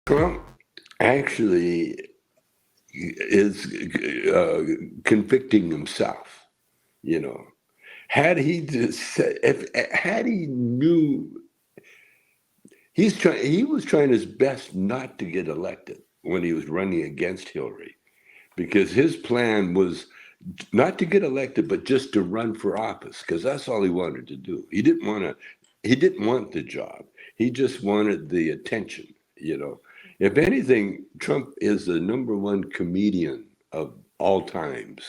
Trump actually is convicting himself. You know, had he just said, if had he knew he was trying his best not to get elected when he was running against Hillary, because his plan was not to get elected, but just to run for office, because that's all he wanted to do. He didn't want the job. He just wanted the attention, you know. If anything, Trump is the number one comedian of all times.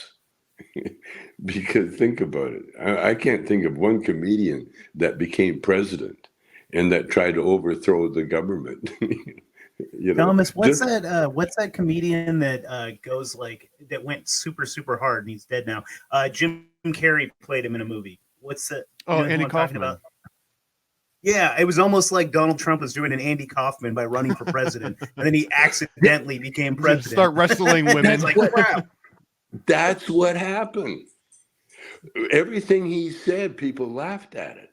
Because think about it. I can't think of one comedian that became president and that tried to overthrow the government. You know, Thomas, just what's that comedian that goes like that went super hard and he's dead now? Jim Carrey played him in a movie. What's that? Oh, You know who Andy I'm talking Kaufman. about? Yeah, it was almost like Donald Trump was doing an Andy Kaufman by running for president, and then he accidentally became president. Start wrestling women. It's like crap. that's what happened. Everything he said, people laughed at it.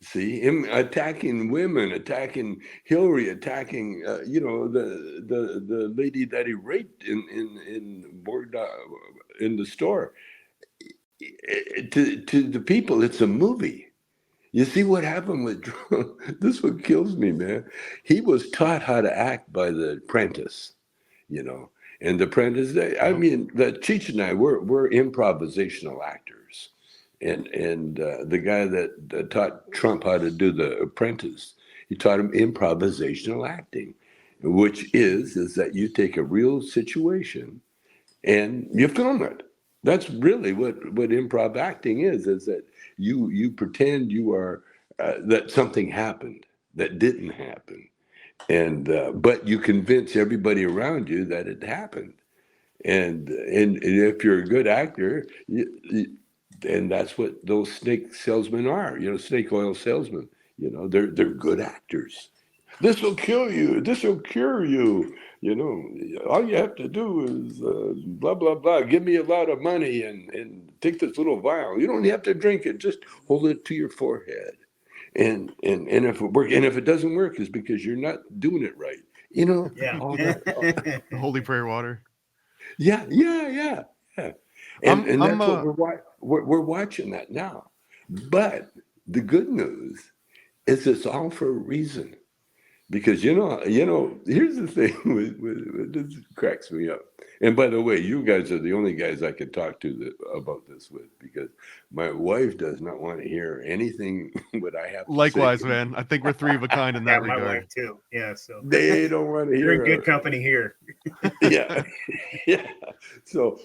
See him attacking women, attacking Hillary, attacking the lady that he raped in the store. To the people, it's a movie. You see what happened with Trump? This is what kills me, man. He was taught how to act by the apprentice, you know. And the apprentice, I mean, the Cheech and I, we're improvisational actors. And the guy that taught Trump how to do the apprentice, he taught him improvisational acting, which is that you take a real situation and you film it. That's really what improv acting is that you pretend you are that something happened that didn't happen, and but you convince everybody around you that it happened, and if you're a good actor, and that's what those snake salesmen are, you know, snake oil salesmen. You know, they're good actors. This will kill you. This will cure you. You know, all you have to do is blah blah blah. Give me a lot of money and take this little vial. You don't have to drink it. Just hold it to your forehead. And if it works, and if it doesn't work, it's because you're not doing it right. You know, Yeah. all that. The holy prayer water. Yeah. And that's what we're watching that now. But the good news is it's all for a reason. Because you know, here's the thing with this cracks me up. And by the way, you guys are the only guys I can talk to about this with, because my wife does not want to hear anything what I have to Likewise, say. man. I think we're three of a kind in that My regard. wife too. Yeah, so They don't want to you're hear in good company here. Yeah. Yeah. So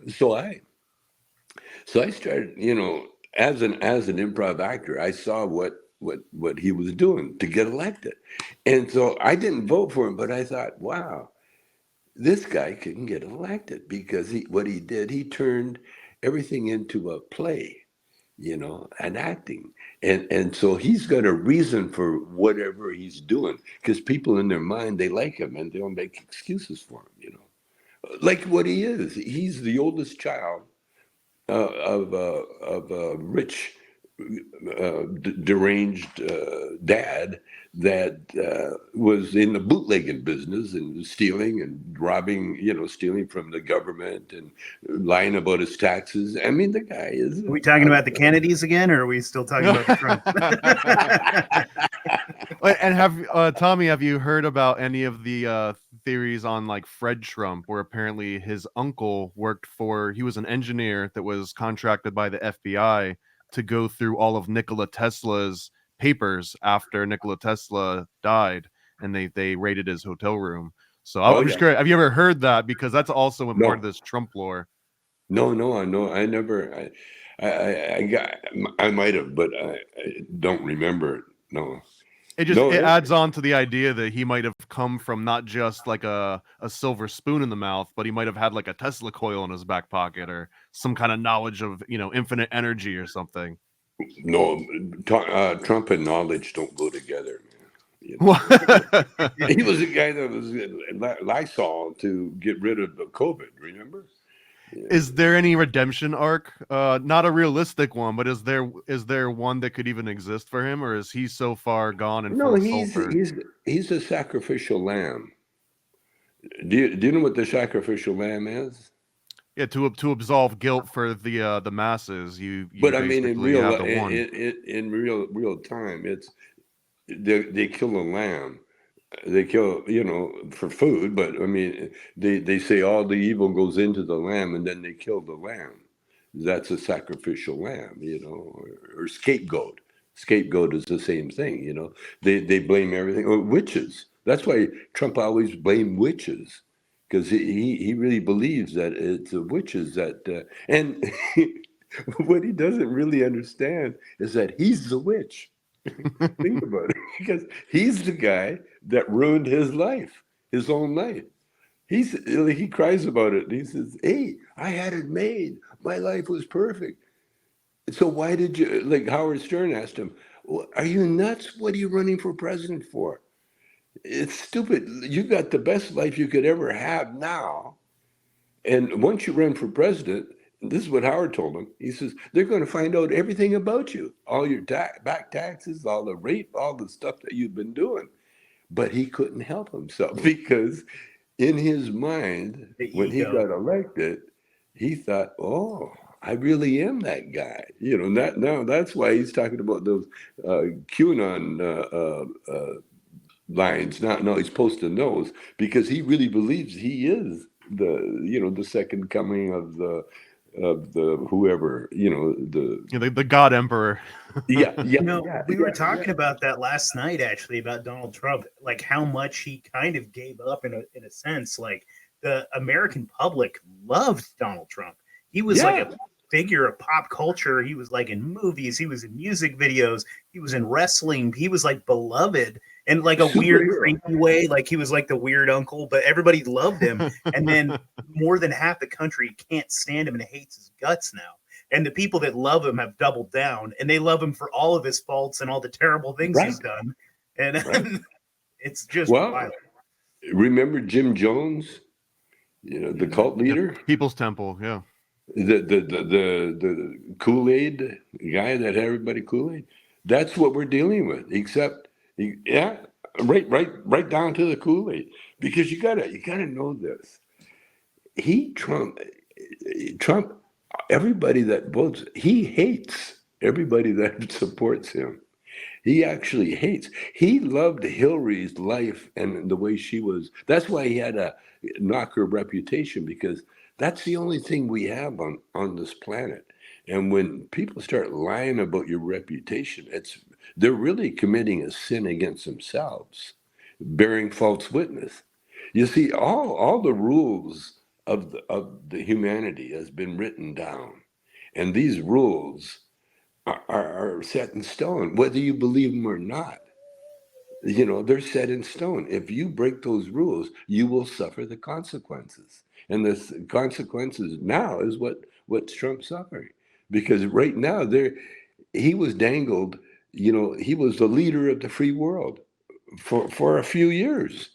so I started, you know, as an improv actor, I saw what he was doing to get elected. And so I didn't vote for him, but I thought, wow, this guy can get elected because what he did, he turned everything into a play, you know, and acting. And so he's got a reason for whatever he's doing, because people in their mind, they like him and they'll make excuses for him, you know. Like what he is. He's the oldest child of a rich, deranged dad that was in the bootlegging business and stealing and robbing, you know, stealing from the government and lying about his taxes. I mean, the guy is. Are we talking about the Kennedys again, or are we still talking about Trump? And Tommy, have you heard about any of the theories on like Fred Trump, where apparently his uncle he was an engineer that was contracted by the FBI to go through all of Nikola Tesla's papers after Nikola Tesla died, and they raided his hotel room. So I'm just curious, have you ever heard that? Because that's also a part of this Trump lore. No, I never. I might have, but I don't remember it. No. It adds on to the idea that he might have come from not just like a silver spoon in the mouth, but he might have had like a Tesla coil in his back pocket or some kind of knowledge of, you know, infinite energy or something. No, Trump and knowledge don't go together, man. You know? He was a guy that was Lysol to get rid of the COVID. Remember? Is there any redemption arc? Not a realistic one, but is there one that could even exist for him, or is he so far gone and No, full of sulfur? he's a sacrificial lamb. Do you know what the sacrificial lamb is? Yeah, to absolve guilt for the masses, you But I mean, basically have the one. in real time, it's they kill a lamb. They kill, for food. But I mean, they say all the evil goes into the lamb, and then they kill the lamb. That's a sacrificial lamb, or scapegoat. Scapegoat is the same thing, They blame everything. Or witches. That's why Trump always blamed witches, because he really believes that it's the witches that and what he doesn't really understand is that he's the witch. Think about it, because he's the guy that ruined his life, his own life. He cries about it. And he says, "Hey, I had it made. My life was perfect. So why did you?" Like Howard Stern asked him, "Well, are you nuts? What are you running for president for? It's stupid. You got the best life you could ever have now, and once you run for president." This is what Howard told him. He says, "They're going to find out everything about you, all your back taxes, all the rape, all the stuff that you've been doing." But he couldn't help himself because in his mind, The when he ego. got elected, he thought, "Oh, I really am that guy." Now that's why he's talking about those QAnon lines. Now he's posting those because he really believes he is the second coming of the whoever, The God Emperor. yeah, We were talking about that last night, actually, about Donald Trump, like how much he kind of gave up in a sense. Like the American public loved Donald Trump. He was like a figure of pop culture. He was like in movies. He was in music videos. He was in wrestling. He was like beloved in like a weird, creepy way. Like he was like the weird uncle, but everybody loved him. And then more than half the country can't stand him and hates his guts now. And the people that love him have doubled down, and they love him for all of his faults and all the terrible things he's done. And it's just wild. Remember Jim Jones, the cult leader, People's Temple, yeah. The Kool-Aid guy that had everybody Kool-Aid. That's what we're dealing with. Except, right down to the Kool-Aid, because you gotta know this. Trump, everybody that votes, he hates everybody that supports him. He actually hates. He loved Hillary's life and the way she was. That's why he had to knock her reputation, because that's the only thing we have on this planet. And when people start lying about your reputation, they're really committing a sin against themselves, bearing false witness. You see, all the rules of the humanity has been written down, and these rules are set in stone, whether you believe them or not. They're set in stone. If you break those rules, you will suffer the consequences. And the consequences now is what's Trump suffering. Because right now he was dangled, he was the leader of the free world for a few years.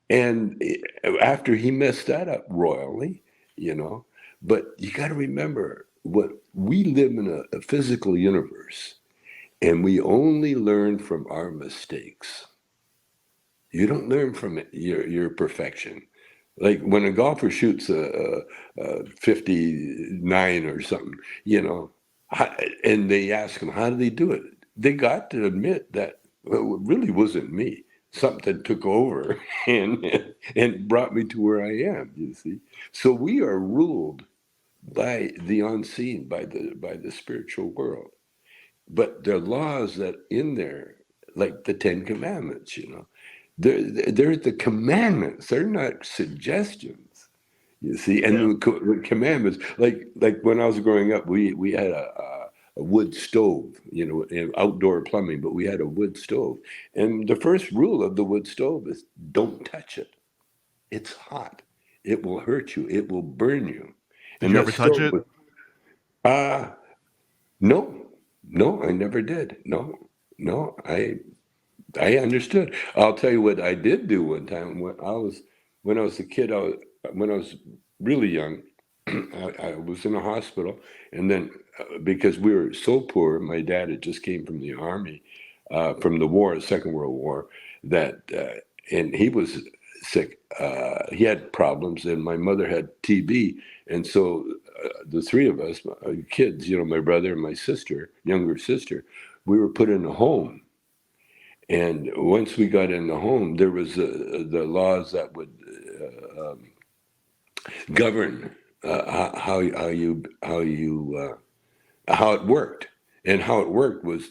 And after he messed that up royally, but you got to remember, what we live in a physical universe, and we only learn from our mistakes. You don't learn from your perfection. Like when a golfer shoots a 59 or something, and they ask him, how did they do it? They got to admit that, well, it really wasn't me. Something took over and brought me to where I am, you see. So we are ruled by the unseen, by the spiritual world. But there are laws that in there, like the Ten Commandments, they're the commandments. They're not suggestions, you see. And the commandments, like when I was growing up, we had a wood stove, and outdoor plumbing, but we had a wood stove. And the first rule of the wood stove is don't touch it. It's hot. It will hurt you. It will burn you. Did you ever touch it? No, I never did. No, I understood. I'll tell you what I did do one time when I was a kid. When I was really young, I was in a hospital, and then because we were so poor, my dad had just came from the army, from the war, the Second World War, that and he was sick. He had problems, and my mother had TB, and so the three of us, kids, my brother and my sister, younger sister, we were put in a home. And once we got in the home, there was the laws that would govern how it worked. And how it worked was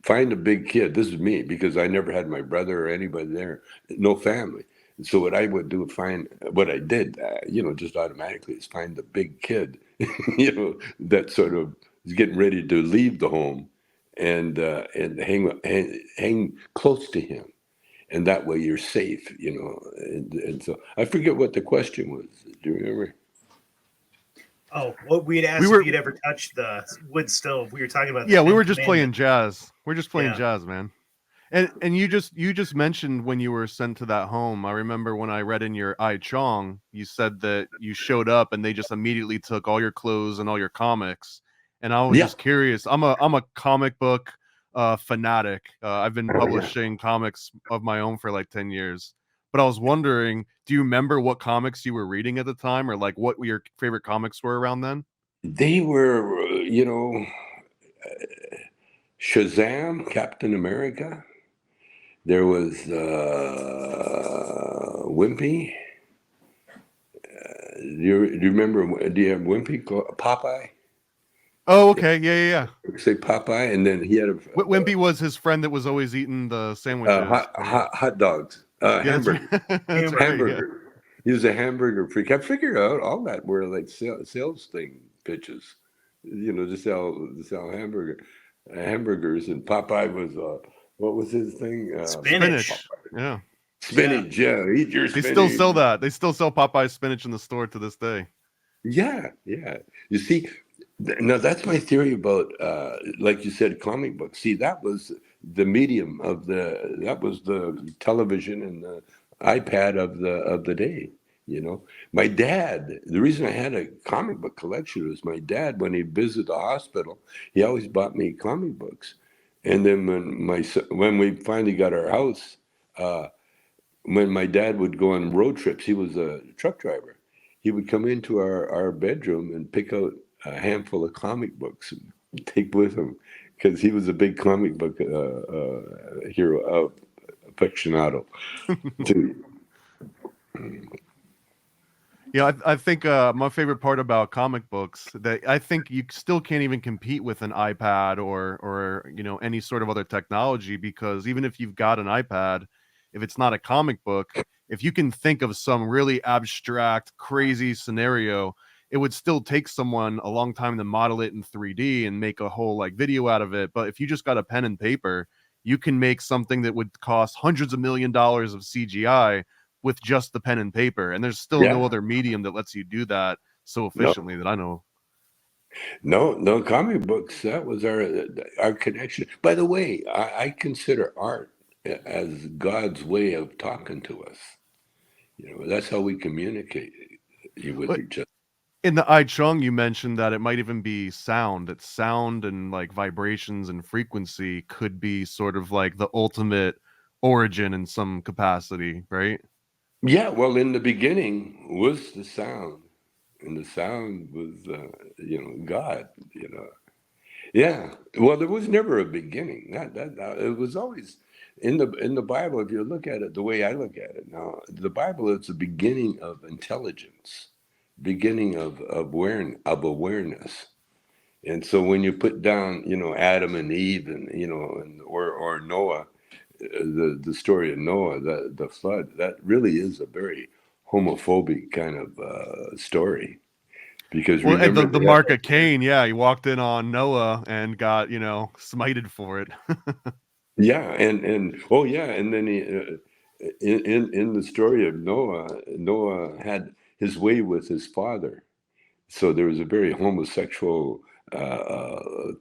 find a big kid. This is me because I never had my brother or anybody there, no family. So what I would do, what I did, just automatically is find the big kid, that sort of is getting ready to leave the home, and hang close to him, and that way you're safe, And so I forget what the question was. Do you remember? Oh, what we'd asked if you'd ever touched the wood stove. We were talking about. Yeah, we were just playing jazz. We're just playing Yeah. jazz, man. And you just mentioned when you were sent to that home. I remember when I read in your Chong, you said that you showed up and they just immediately took all your clothes and all your comics. And I was Yeah. just curious. I'm a comic book fanatic. I've been publishing comics of my own for like 10 years. But I was wondering, do you remember what comics you were reading at the time, or like what your favorite comics were around then? They were, Shazam, Captain America. There was Wimpy. Do you remember? Do you have Wimpy? Popeye? Oh, okay. Yeah. Say Popeye, and then he had Wimpy was his friend that was always eating the sandwiches. hot dogs, hamburger. That's right. Hamburger. Yeah. He was a hamburger freak. I figured out all that were like sales thing pitches, to sell hamburgers. And Popeye was what was his thing? Spinach. Yeah. Spinach. Yeah. Eat your spinach. They still sell that. They still sell Popeye spinach in the store to this day. Yeah. You see, now that's my theory about, like you said, comic books. See, that was the medium that was the television and the iPad of the day. My dad. The reason I had a comic book collection was my dad. When he visited the hospital, he always bought me comic books. And then when we finally got our house, when my dad would go on road trips, he was a truck driver. He would come into our bedroom and pick out a handful of comic books and take with him, because he was a big comic book hero, aficionado too. Yeah, I think my favorite part about comic books, that I think you still can't even compete with an iPad or any sort of other technology, because even if you've got an iPad, if it's not a comic book, if you can think of some really abstract, crazy scenario, it would still take someone a long time to model it in 3D and make a whole like video out of it. But if you just got a pen and paper, you can make something that would cost hundreds of $millions of CGI with just the pen and paper. And there's still no other medium that lets you do that so efficiently that I know. No comic books. That was our connection. By the way, I consider art as God's way of talking to us. That's how we communicate with each other. In the Chong, you mentioned that it might even be sound. That sound and like vibrations and frequency could be sort of like the ultimate origin in some capacity, right? Yeah, well, in the beginning was the sound, and the sound was, God. Yeah. Well, there was never a beginning. That it was always in the Bible. If you look at it the way I look at it now, the Bible is the beginning of intelligence, beginning of awareness. And so when you put down, Adam and Eve, and or Noah, the story of Noah, the flood, that really is a very homophobic kind of story. Because remember the mark of Cain, he walked in on Noah and got smited for it. Yeah, and oh yeah, and then he, in the story of Noah had his way with his father, so there was a very homosexual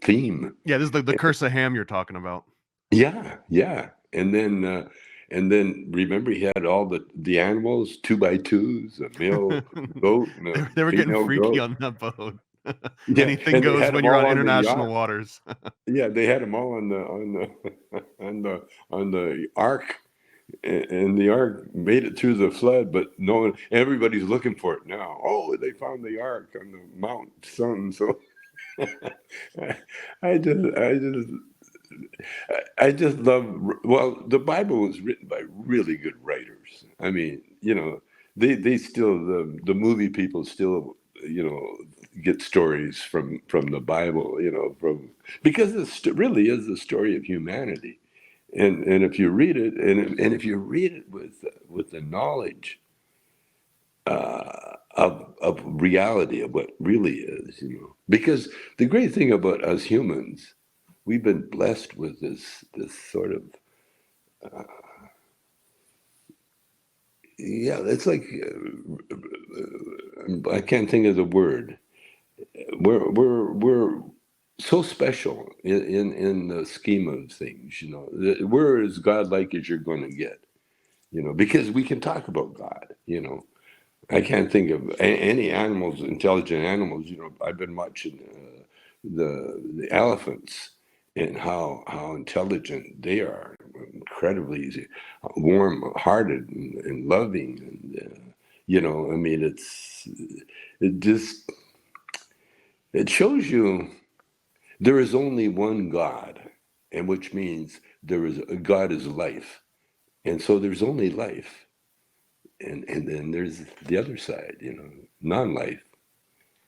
theme. Yeah, this is the curse of Ham you're talking about. Yeah, and then And then remember, he had all the animals, 2x2s, a male goat and a They were getting female freaky goat. on that boat. Yeah, Anything and they goes had when them you're all on on the international yacht. waters. Yeah, they had them all on the ark, and the ark made it through the flood, but no one, everybody's looking for it now. Oh, they found the ark on the Mount Sun. So I just love. Well, the Bible was written by really good writers. I mean, they still the movie people still get stories from the Bible, from because really is the story of humanity. And if you read it, and if you read it with the knowledge of reality of what really is, because the great thing about us humans, we've been blessed with this sort of yeah, it's like I can't think of the word. We're so special in the scheme of things, we're as godlike as you're going to get, because we can talk about God. I can't think of any animals, intelligent animals. I've been watching the elephants and how intelligent they are, incredibly warm-hearted and loving, and I mean, it just it shows you there is only one God, and which means God is life, and so there's only life. And then there's the other side, non-life.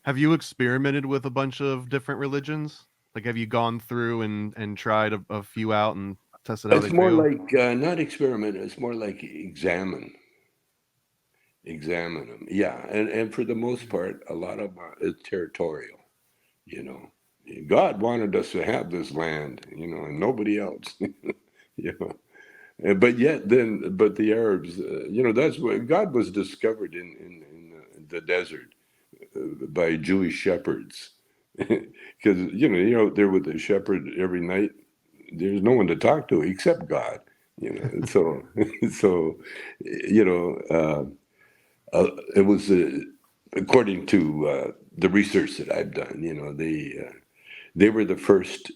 Have you experimented with a bunch of different religions? Like, have you gone through and tried a few out and tested how It's they more feel? like not experiment. It's more like examine them. Yeah, and for the most part, a lot of it's territorial. You know, God wanted us to have this land, and nobody else. you know, but yet but the Arabs, that's what God was discovered in the desert by Jewish shepherds, because they're with the shepherd every night. There's no one to talk to except God. So so it was according to the research that I've done. They were the first.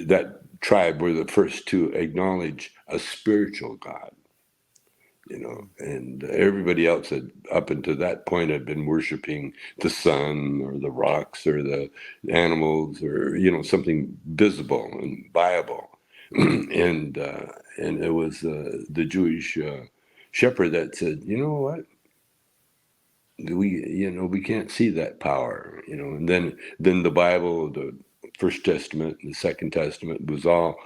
That tribe were the first to acknowledge a spiritual God. And everybody else had up until that point had been worshiping the sun or the rocks or the animals or something visible and viable, and it was the Jewish shepherd that said, you know what, we can't see that power, and then the Bible, the First Testament and the Second Testament was all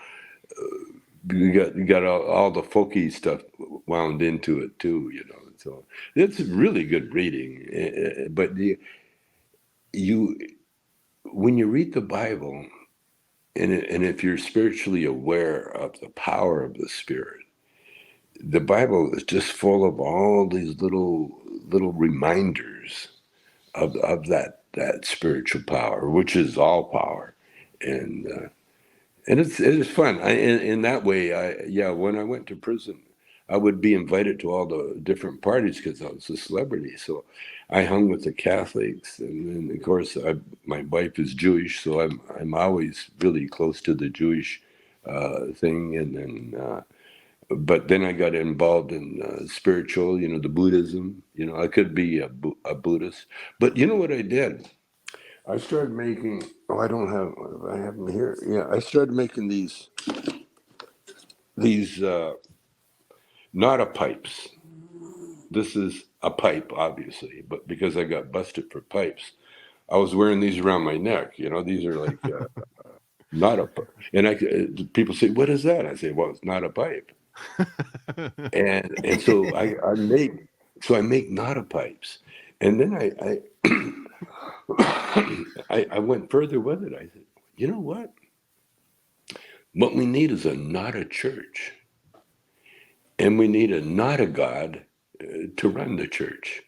you got all the folky stuff wound into it too, So it's really good reading. But you when you read the Bible, and if you're spiritually aware of the power of the Spirit, the Bible is just full of all these little reminders of that spiritual power, which is all power, and it is fun. In that way, when I went to prison, I would be invited to all the different parties because I was a celebrity. So I hung with the Catholics, and then of course my wife is Jewish, so I'm always really close to the Jewish thing. And then, but then I got involved in spiritual, the Buddhism. I could be a Buddhist, but you know what I did? I started making. Oh, I have them here. Yeah, I started making these not a pipes. This is a pipe, obviously, but because I got busted for pipes, I was wearing these around my neck. These are like not a. And people say, "What is that?" I say, "Well, it's not a pipe." And so I make not a pipes, and then I went further with it. I said, "You know what? What we need is not a church, and we need not a God to run the church.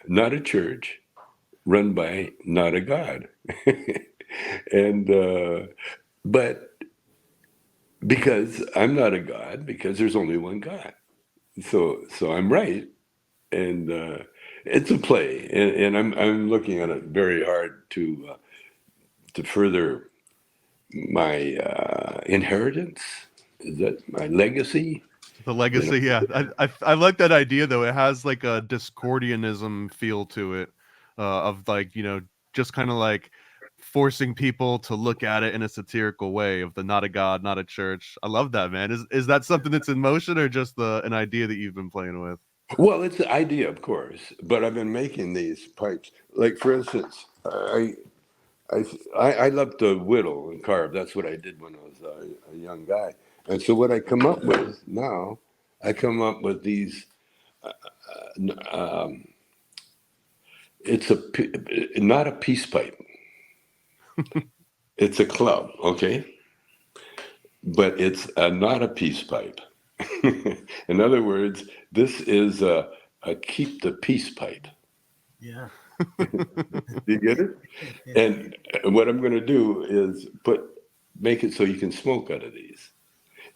Not a church run by not a God." And but because I'm not a god, because there's only one God. So I'm right, and it's a play, and I'm looking at it very hard to further my inheritance. Is that my legacy? The You know, legacy, yeah. I like that idea though. It has like a Discordianism feel to it, of like, just kind of like forcing people to look at it in a satirical way of the not a god, not a church. I love that, man. Is that something that's in motion or just an idea that you've been playing with? well, it's the idea, of course, but I've been making these pipes. Like for instance, I love to whittle and carve. That's what I did when I was a young guy. And so what I come up with now, I come up with these. Um, it's not a peace pipe. It's a club, okay, but it's not a peace pipe. In other words, this is a keep the peace pipe. Yeah. You get it? And what I'm going to do is make it so you can smoke out of these.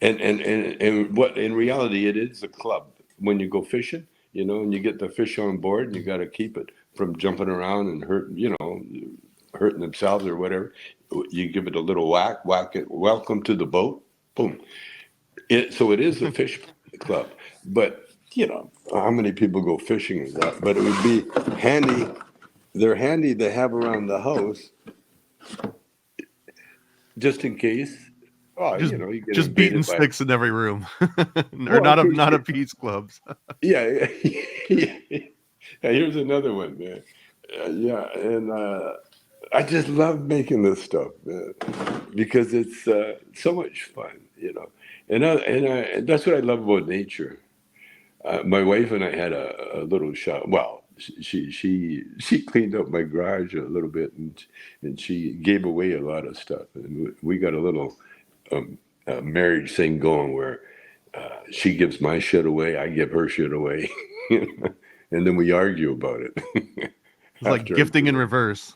And what in reality it is a club. When you go fishing, and you get the fish on board, and you got to keep it from jumping around and hurting themselves or whatever. You give it a little whack it. Welcome to the boat. Boom. So it is a fish club, but how many people go fishing with that? But it would be handy. They're handy to have around the house, just in case. Oh, just you get just beating invaded by. sticks in every room, or Well, in case not a peace clubs. yeah. Here's another one, man. Yeah, and I just love making this stuff, man, because it's so much fun. And that's what I love about nature. My wife and I had a little shop. Well, she cleaned up my garage a little bit, and she gave away a lot of stuff, and we got a little marriage thing going where she gives my shit away, I give her shit away, and then we argue about it. It's like After I gifting in do it. reverse.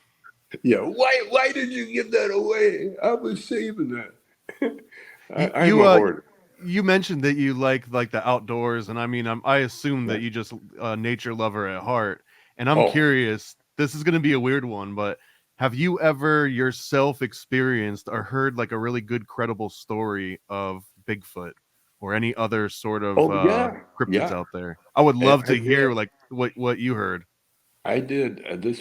Yeah, why did you give that away? I was saving that. You I'm you, a uh hoarder. you mentioned that you like the outdoors, and I mean, I assume Yeah. that you just nature lover at heart. And I'm Oh, curious. This is going to be a weird one, but have you ever yourself experienced or heard like a really good, credible story of Bigfoot or any other sort of oh yeah, cryptids yeah. out there? I would love I to hear did. like what you heard. I did. This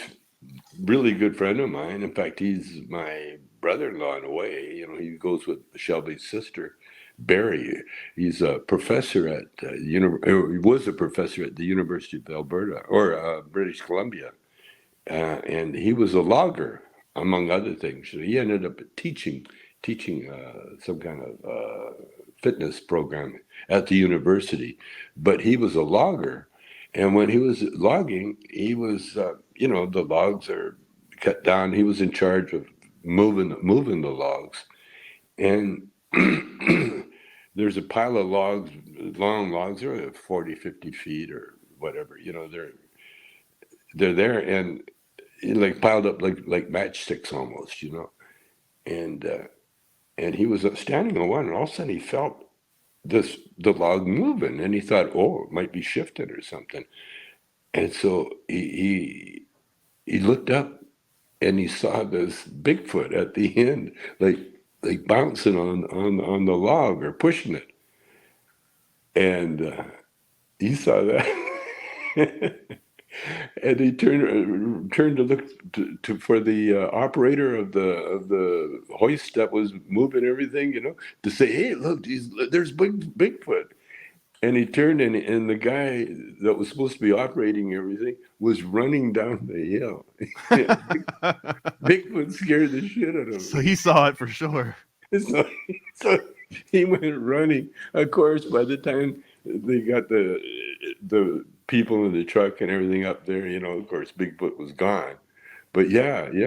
really good friend of mine. In fact, he's my brother-in-law in a way. He goes with Shelby's sister, Barry. He's a professor at he was a professor at the University of Alberta or British Columbia, and he was a logger among other things. So he ended up teaching some kind of fitness program at the university, but he was a logger. And when he was logging, he was, the logs are cut down. He was in charge of moving the logs. And there's a pile of logs, long logs, they're 40, 50 feet or whatever, they're there and like piled up like matchsticks almost. And, and he was standing on one and all of a sudden he felt the log moving and he thought, oh, it might be shifted or something. And so he looked up and he saw this Bigfoot at the end, like bouncing on the log or pushing it. And he saw that. And he turned to look for the operator of the hoist that was moving everything, to say, "Hey, look, there's Bigfoot." And he turned, and the guy that was supposed to be operating everything was running down the hill. Bigfoot scared the shit out of So him. he saw it for sure. So, so he went running. Of course, by the time they got the people in the truck and everything up there, of course, Bigfoot was gone. But yeah, Do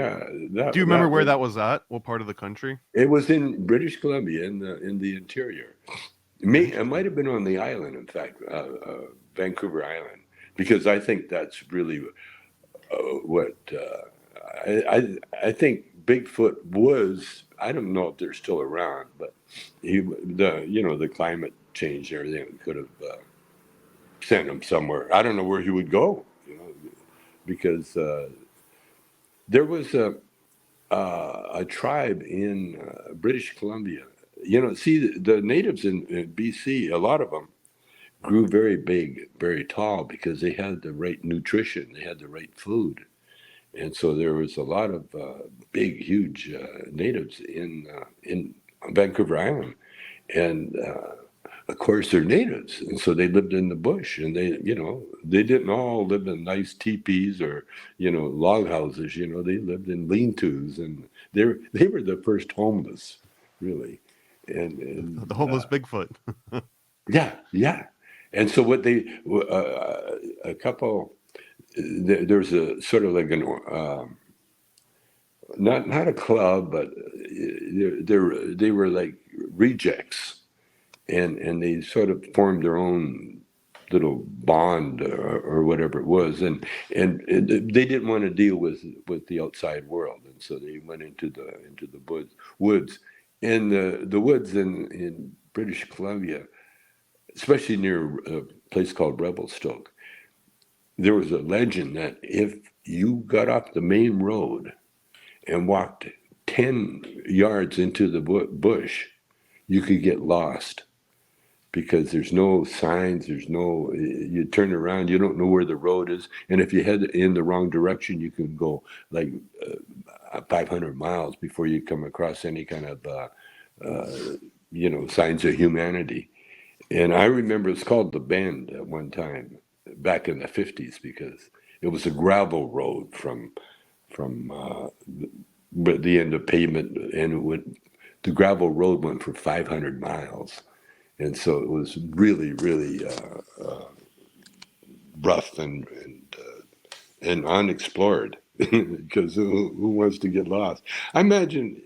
you remember that where was that was at? What part of the country? it was in British Columbia in the interior. It might have been on the island, in fact, Vancouver Island, because I think that's really what I think Bigfoot was I don't know if they're still around, but the climate change and everything could have sent him somewhere. I don't know where he would go, because there was a tribe in British Columbia. See, the natives in BC, a lot of them grew very big, very tall because they had the right nutrition, they had the right food. And so there was a lot of big, huge natives in Vancouver Island, and of course they're natives, and so they lived in the bush, and they didn't all live in nice teepees or log houses. They lived in lean-tos, and they were the first homeless, really, and The homeless Bigfoot. yeah, yeah. And so what they a couple there's a sort of like an not a club, but they were like rejects, and they sort of formed their own little bond or whatever it was, and they didn't want to deal with the outside world, and so they went into the woods, and the woods in British Columbia, especially near a place called Revelstoke. There was a legend that if you got off the main road and walked 10 yards into the bush, you could get lost because there's no signs, you turn around, you don't know where the road is. And if you head in the wrong direction, you can go like 500 miles before you come across any kind of, signs of humanity. And I remember it's called the Bend at one time back in the 50s because it was a gravel road from the end of pavement, and the gravel road went for 500 miles, and so it was really, really rough and unexplored because who wants to get lost? I imagine,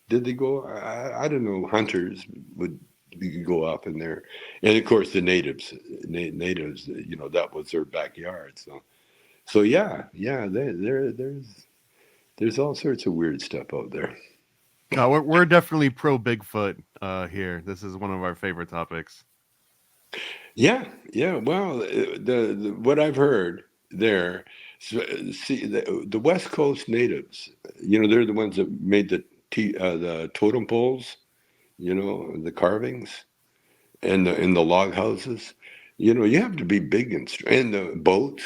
did they go? I don't know. Hunters would. You could go up in there, and of course the natives, that was their backyard. So yeah, there's all sorts of weird stuff out there. No, we're definitely pro Bigfoot here. This is one of our favorite topics. Yeah, yeah. Well, the what I've heard there, see the West Coast natives, they're the ones that made the totem poles, the carvings, and the log houses. You have to be big and the boats.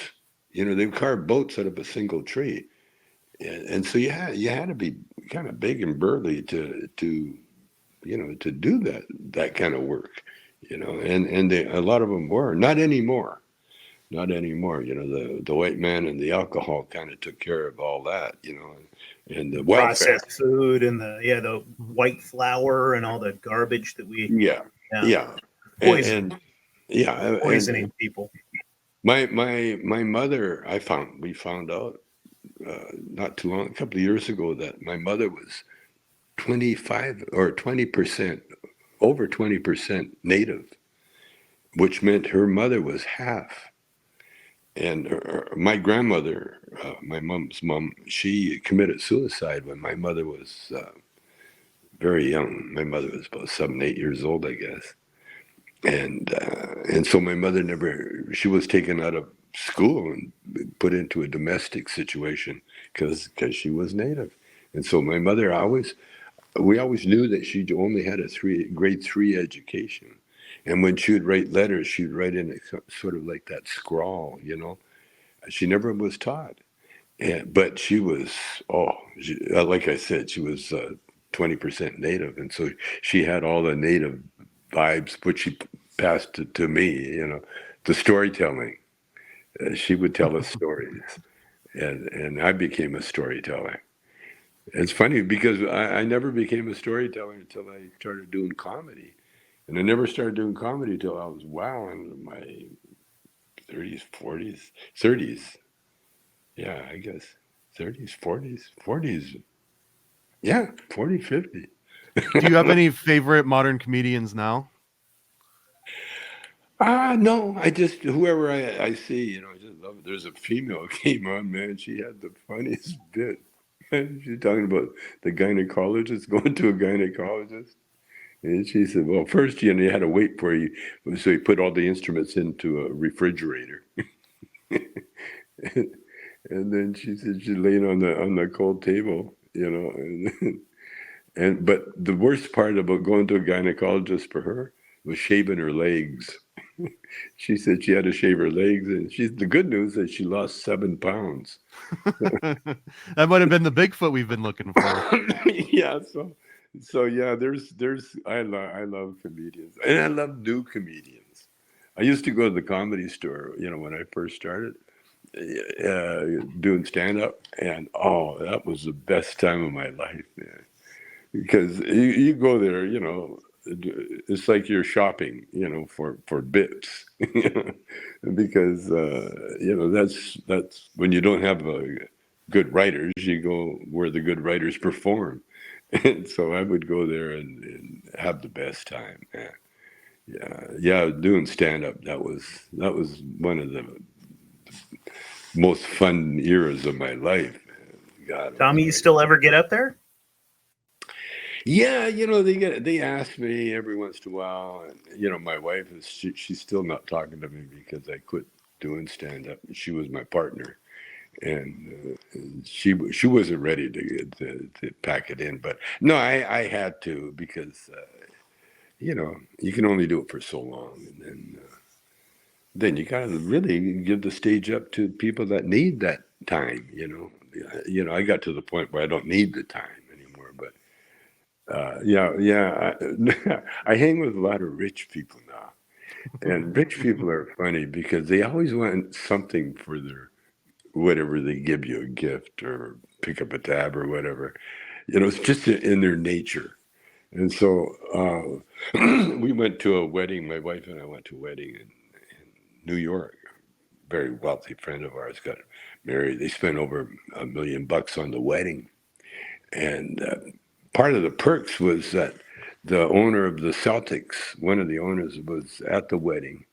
They carved boats out of a single tree, and so you had to be kind of big and burly to do that kind of work. And a lot of them were not anymore. Not anymore. The white man and the alcohol kind of took care of all that. And the welfare. Processed food and the white flour and all the garbage that we Yeah. poison And yeah, poisoning people. my mother, we found out not too long, a couple of years ago, that my mother was 25 or 20%, over 20% native, which meant her mother was half. And my grandmother, my mom's mom, she committed suicide when my mother was very young. My mother was about 7, 8 years old, I guess. And so my mother she was taken out of school and put into a domestic situation because she was native. And so my mother we always knew that she only had a grade 3 education. And when she would write letters, she'd write in sort of like that scrawl, She never was taught. But she was, like I said, she was 20% native. And so she had all the native vibes, which she passed to me, the storytelling. She would tell us stories. And I became a storyteller. It's funny because I never became a storyteller until I started doing comedy. And I never started doing comedy until I was in my 30s, 40s, 30s. Yeah, I guess 30s, 40s. Yeah, 40, 50. Do you have any favorite modern comedians now? No, I just, whoever I see, I just love it. There's a female came on, man. She had the funniest bit. She's talking about the gynecologist, going to a gynecologist. And she said, well, first, you had to wait for you. So you put all the instruments into a refrigerator. And then she said she laid on the cold table, and but the worst part about going to a gynecologist for her was shaving her legs. She said she had to shave her legs, and the good news is she lost 7 pounds. That might have been the Bigfoot we've been looking for. Yeah, so yeah, I love comedians, and I love new comedians. I used to go to the Comedy Store, when I first started doing stand up, and that was the best time of my life, man. Because you go there, it's like you're shopping, for bits, because that's when you don't have good writers, you go where the good writers perform, and so I would go there and have the best time, man. Yeah, doing stand up, that was one of the most fun eras of my life, man. God, Tommy, you still ever get up there? yeah, they ask me every once in a while, and my wife she's still not talking to me because I quit doing stand up. She was my partner, and she wasn't ready to pack it in, but no, I had to, because you can only do it for so long, and then you gotta really give the stage up to people that need that time. I got to the point where I don't need the time anymore, but. Yeah. I hang with a lot of rich people now, and rich people are funny because they always want something for their whatever they give you, a gift or pick up a tab or whatever. It's just in their nature. And so we went to a wedding. My wife and I went to a wedding in New York. A very wealthy friend of ours got married. They spent over $1 million on the wedding, and part of the perks was that the owner of the Celtics, one of the owners, was at the wedding.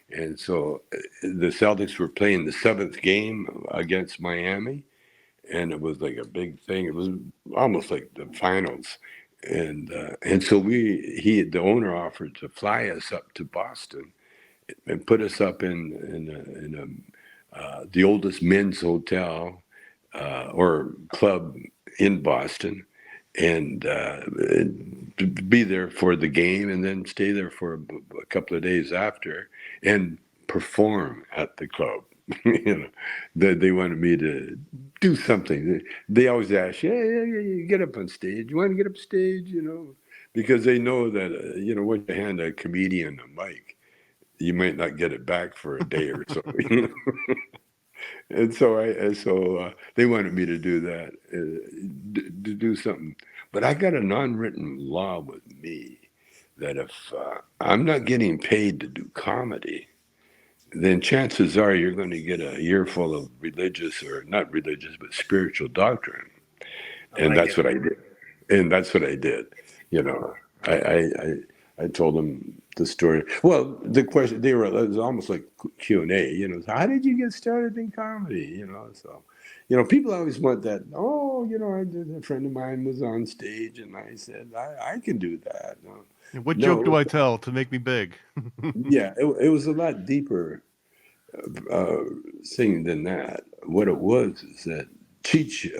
And so the Celtics were playing the 7th game against Miami, and it was like a big thing. It was almost like the finals. And so the owner offered to fly us up to Boston and put us up in the oldest men's hotel or club in Boston, and be there for the game, and then stay there for a couple of days after and perform at the club. They wanted me to do something. They always ask, yeah, get up on stage. You want to get up stage, because they know that when you hand a comedian a mic, you might not get it back for a day or so. And so they wanted me to do that, to do something. But I got an unwritten law with me that if I'm not getting paid to do comedy, then chances are you're going to get a earful of religious, or not religious, but spiritual doctrine. And that's what I did. And that's what I did. I told them the story. Well, the question, it was almost like Q&A, so how did you get started in comedy? So, people always want that. Oh, a friend of mine was on stage, and I said, I can do that. What joke do I tell to make me big? Yeah, it was a lot deeper thing than that. What it was is that Cheech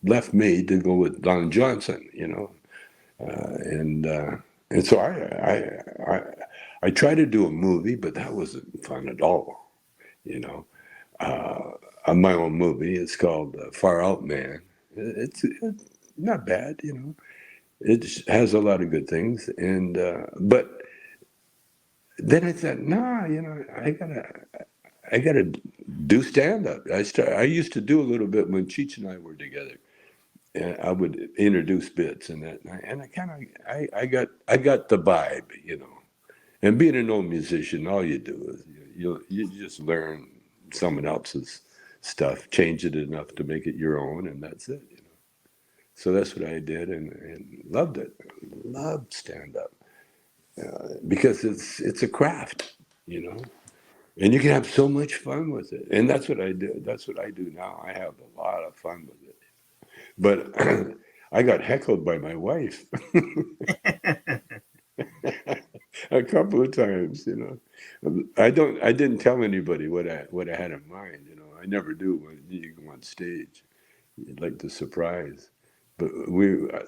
left me to go with Don Johnson, and so I tried to do a movie, but that wasn't fun at all, on my own movie. It's called Far Out Man. It's not bad, It has a lot of good things, and but then I thought, nah, I gotta do stand up. I used to do a little bit when Cheech and I were together. And I would introduce bits and that, and I got the vibe, And being an old musician, all you do is you just learn someone else's stuff, change it enough to make it your own, and that's it, So that's what I did, and loved it. Loved stand up because it's a craft, and you can have so much fun with it, and that's what I do. That's what I do now. I have a lot of fun with it. But I got heckled by my wife a couple of times. I didn't tell anybody what I had in mind. I never do when you go on stage. You'd like to surprise, but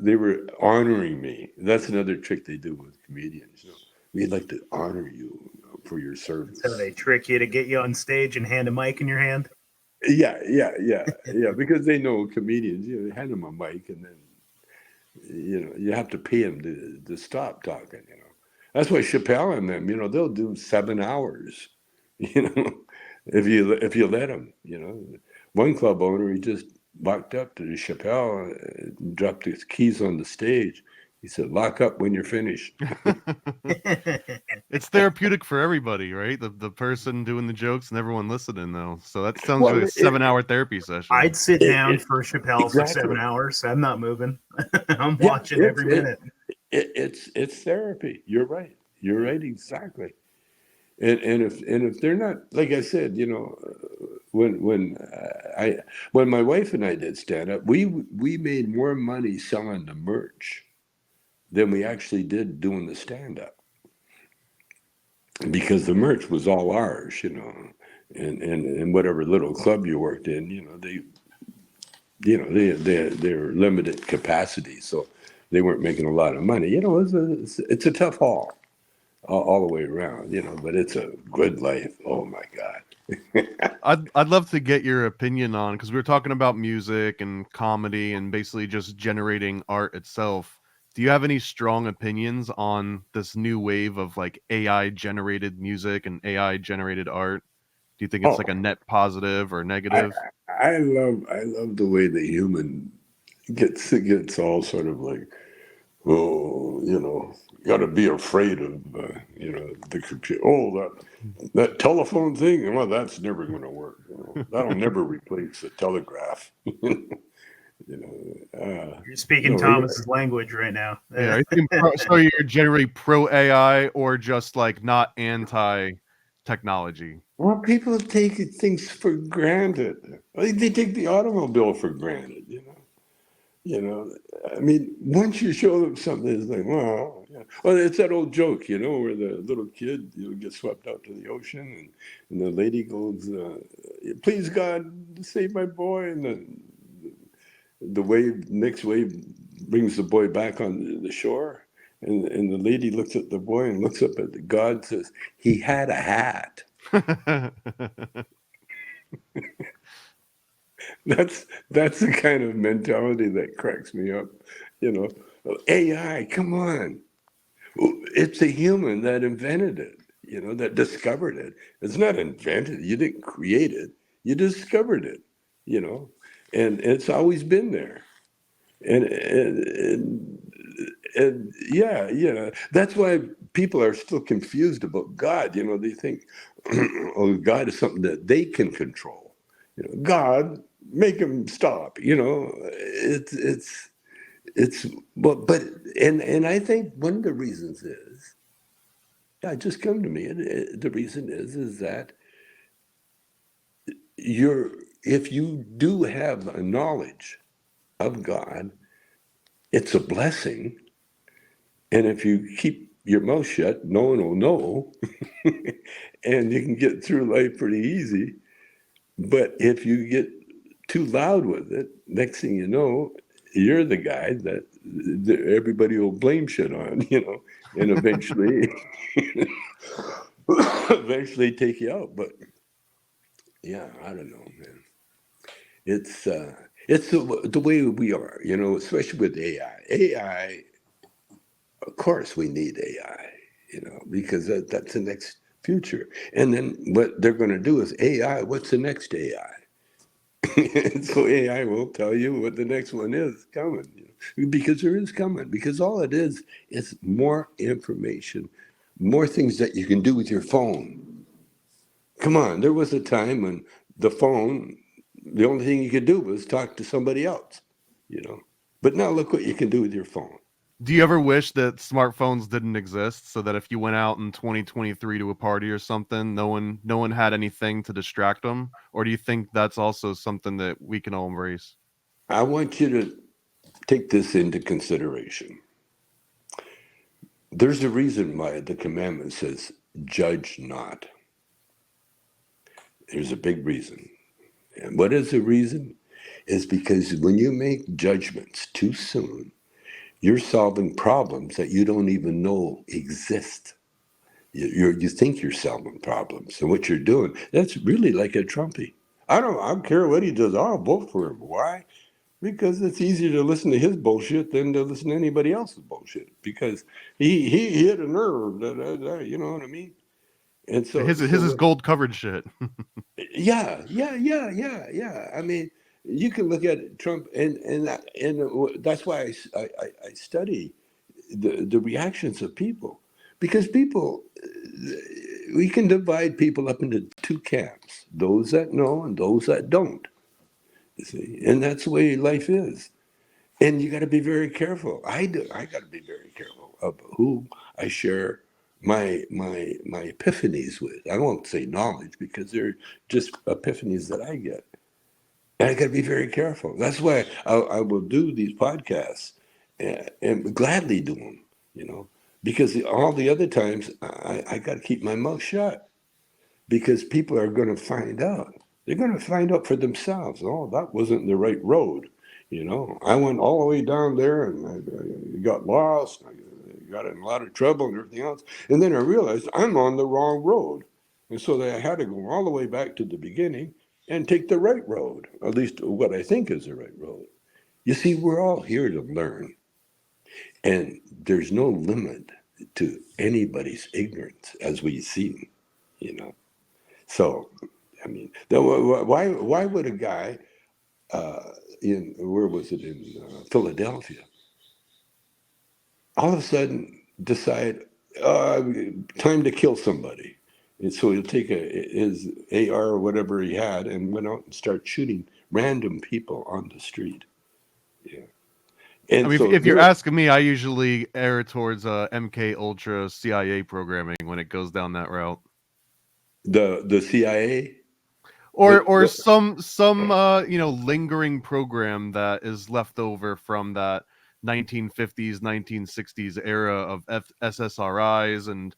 they were honoring me. That's another trick they do with comedians. We'd like to honor you for your service. So they trick you to get you on stage and hand a mic in your hand. Yeah. Because they know comedians. Hand them a mic, and then you have to pay them to stop talking. That's why Chappelle and them, they'll do 7 hours. If you let them. One club owner, he just walked up to Chappelle, dropped his keys on the stage. He said, "Lock up when you're finished." It's therapeutic for everybody, right? The person doing the jokes and everyone listening, though. So that sounds Well, like a 7-hour therapy session. I'd sit down for Chappelle exactly. for 7 hours. I'm not moving. I'm watching every minute. It's therapy. You're right. You're right. Exactly. And if they're not, like I said, when my wife and I did stand up, we made more money selling the merch than we actually did doing the stand up, because the merch was all ours, and whatever little club you worked in, they're limited capacity, so they weren't making a lot of money. It's a tough haul all the way around, but it's a good life. Oh my God. I'd love to get your opinion on, because we were talking about music and comedy and basically just generating art itself. Do you have any strong opinions on this new wave of like AI generated music and AI generated art? Do you think it's like a net positive or negative? I love the way the human gets all sort of like, oh, got to be afraid of, the computer. Oh, that telephone thing. Well, that's never going to work. That'll never replace the telegraph. You're speaking Thomas's language right now. Yeah, are you thinking so you're generally pro AI or just like not anti technology? Well, people take things for granted. They take the automobile for granted. I mean, once you show them something, it's like, well, yeah. Well, it's that old joke, where the little kid, gets swept out to the ocean, and the lady goes, "Please God, save my boy," and the next wave brings the boy back on the shore, and the lady looks at the boy and looks up at God, says, "He had a hat." That's the kind of mentality that cracks me up. AI, come on. It's a human that invented it, that discovered it. It's not invented. You didn't create it. You discovered it, and it's always been there. And yeah, that's why people are still confused about God. They think, oh, God is something that they can control. God, make him stop. It's but and I think one of the reasons is, yeah, it just come to me, and the reason is that if you do have a knowledge of God, it's a blessing. And if you keep your mouth shut, no one will know, and you can get through life pretty easy. But if you get too loud with it, next thing you know, you're the guy that everybody will blame shit on, and eventually, eventually take you out. But yeah, I don't know, man. It's the way we are, especially with AI. AI, of course, we need AI, because that's the next future. And then what they're going to do is AI. What's the next AI? So AI will tell you what the next one is coming, because there is coming. Because all it is more information, more things that you can do with your phone. Come on, there was a time when the phone, the only thing you could do was talk to somebody else, But now look what you can do with your phone. Do you ever wish that smartphones didn't exist, so that if you went out in 2023 to a party or something, no one had anything to distract them? Or do you think that's also something that we can all embrace? I want you to take this into consideration. There's a reason why the commandment says, judge not. There's a big reason. And what is the reason? Is because when you make judgments too soon, you're solving problems that you don't even know exist. You think you're solving problems, and what you're doing, that's really like a Trumpy. I don't care what he does. I'll vote for him. Why? Because it's easier to listen to his bullshit than to listen to anybody else's bullshit. Because he hit a nerve. You know what I mean? And His is gold covered shit. yeah. I mean, you can look at Trump, and that's why I study the reactions of people, because people, we can divide people up into two camps: those that know and those that don't. You see, and that's the way life is. And you got to be very careful. I do. I got to be very careful of who I share my epiphanies with. I won't say knowledge because they're just epiphanies that I get, and I got to be very careful. That's why I will do these podcasts and gladly do them. You know, because all the other times I got to keep my mouth shut because people are going to find out. They're going to find out for themselves. Oh, that wasn't the right road. You know, I went all the way down there and I got lost. I got in a lot of trouble and everything else. And then I realized I'm on the wrong road. And so I had to go all the way back to the beginning and take the right road, at least what I think is the right road. You see, we're all here to learn. And there's no limit to anybody's ignorance as we see, you know. So, I mean, why would a guy in, where was it, in Philadelphia, all of a sudden decide time to kill somebody? And so he'll take his AR or whatever he had and went out and start shooting random people on the street. Yeah. I And mean, so if you're asking me, I usually err towards MK Ultra CIA programming when it goes down that route, the CIA, or the some lingering program that is left over from that 1950s 1960s era of SSRIs and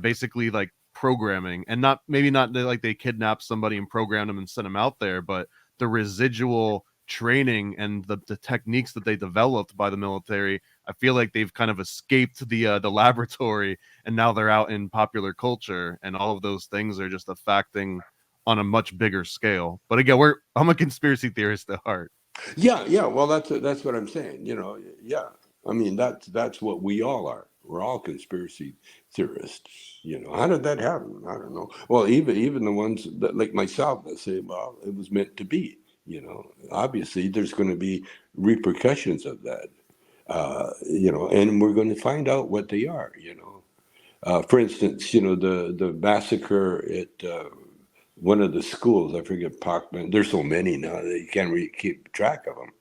basically like programming, and not maybe not like they kidnapped somebody and programmed them and sent them out there, but the residual training and the techniques that they developed by the military. I feel like they've kind of escaped the laboratory, and now they're out in popular culture, and all of those things are just affecting on a much bigger scale. But again, I'm a conspiracy theorist at heart. yeah. Well, that's what I'm saying. You know, yeah. I mean, that's what we all are. We're all conspiracy theorists. You know, how did that happen? I don't know. Well, even the ones that, like myself, that say, well, it was meant to be. You know, obviously there's going to be repercussions of that. You know, and we're going to find out what they are. You know, for instance, you know, the massacre at one of the schools. I forget Parkman. There's so many now that you can't really keep track of them.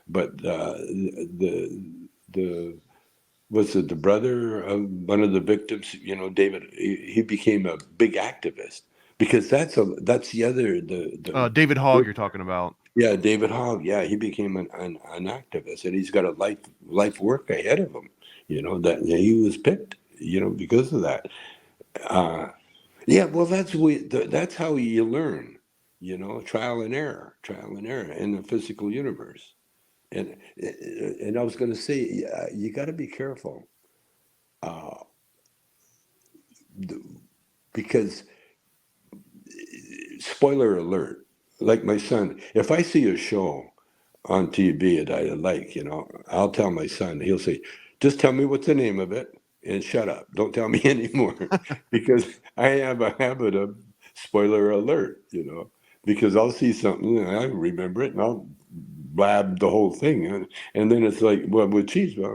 But the was it the brother of one of the victims? You know, David. He became a big activist because that's the other David Hogg, you're talking about. yeah, David Hogg. Yeah, he became an activist, and he's got a life work ahead of him. You know that he was picked. You know because of that. Uh, yeah, well, that's how you learn. You know, trial and error in the physical universe. And I was going to say, you got to be careful, uh, because spoiler alert, like my son, if I see a show on TV that I like, you know, I'll tell my son. He'll say, "Just tell me what's the name of it and shut up. Don't tell me anymore," because I have a habit of spoiler alert, you know, because I'll see something and I remember it and I'll blab the whole thing, and then it's like, well, with cheese, well,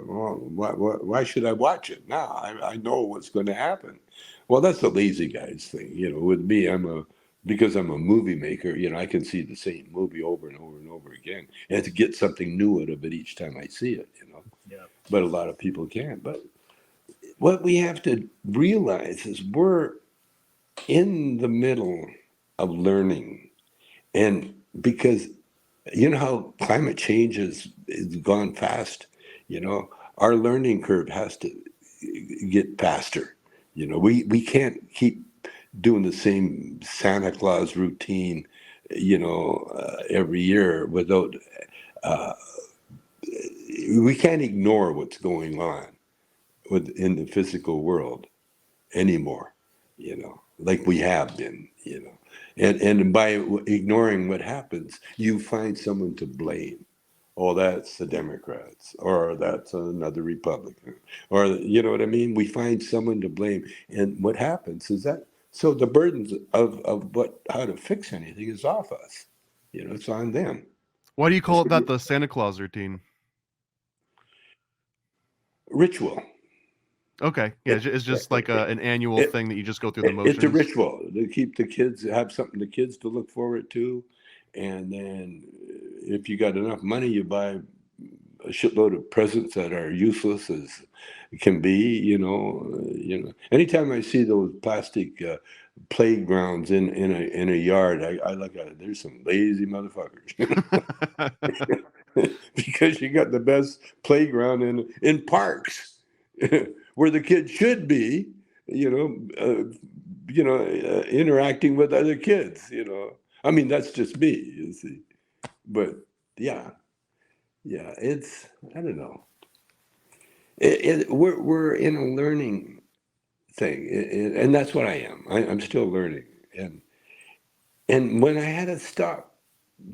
why should I watch it now? I know what's going to happen. Well, that's the lazy guy's thing, you know. With me, because I'm a movie maker, you know, I can see the same movie over and over and over again, and to get something new out of it each time I see it, you know. Yeah. But a lot of people can't. But what we have to realize is we're in the middle of learning, and because You know how climate change is gone fast. You know, our learning curve has to get faster. You know, we can't keep doing the same Santa Claus routine, every year without. Uh, we can't ignore what's going on in the physical world anymore. Like we have been. And by ignoring what happens, you find someone to blame. Oh, that's the Democrats, or that's another Republican, or you know what I mean? We find someone to blame. And what happens is that, so the burdens of how to fix anything is off us. It's on them. Why do you call It's it that, the Santa Claus routine? ritual. Okay, yeah, it's just like an annual It, thing that you just go through the it's a motions. ritual to keep the kids, have something the kids to look forward to. And then if you got enough money, you buy a shitload of presents that are useless as can be. Anytime I see those plastic playgrounds in a yard, I look at it. There's some lazy motherfuckers. Because you got the best playground in parks where the kids should be, interacting with other kids. I mean, that's just me, you see. But yeah, yeah, it's, I don't know. We're in a learning thing, and that's what I am. I'm still learning, and when I had to stop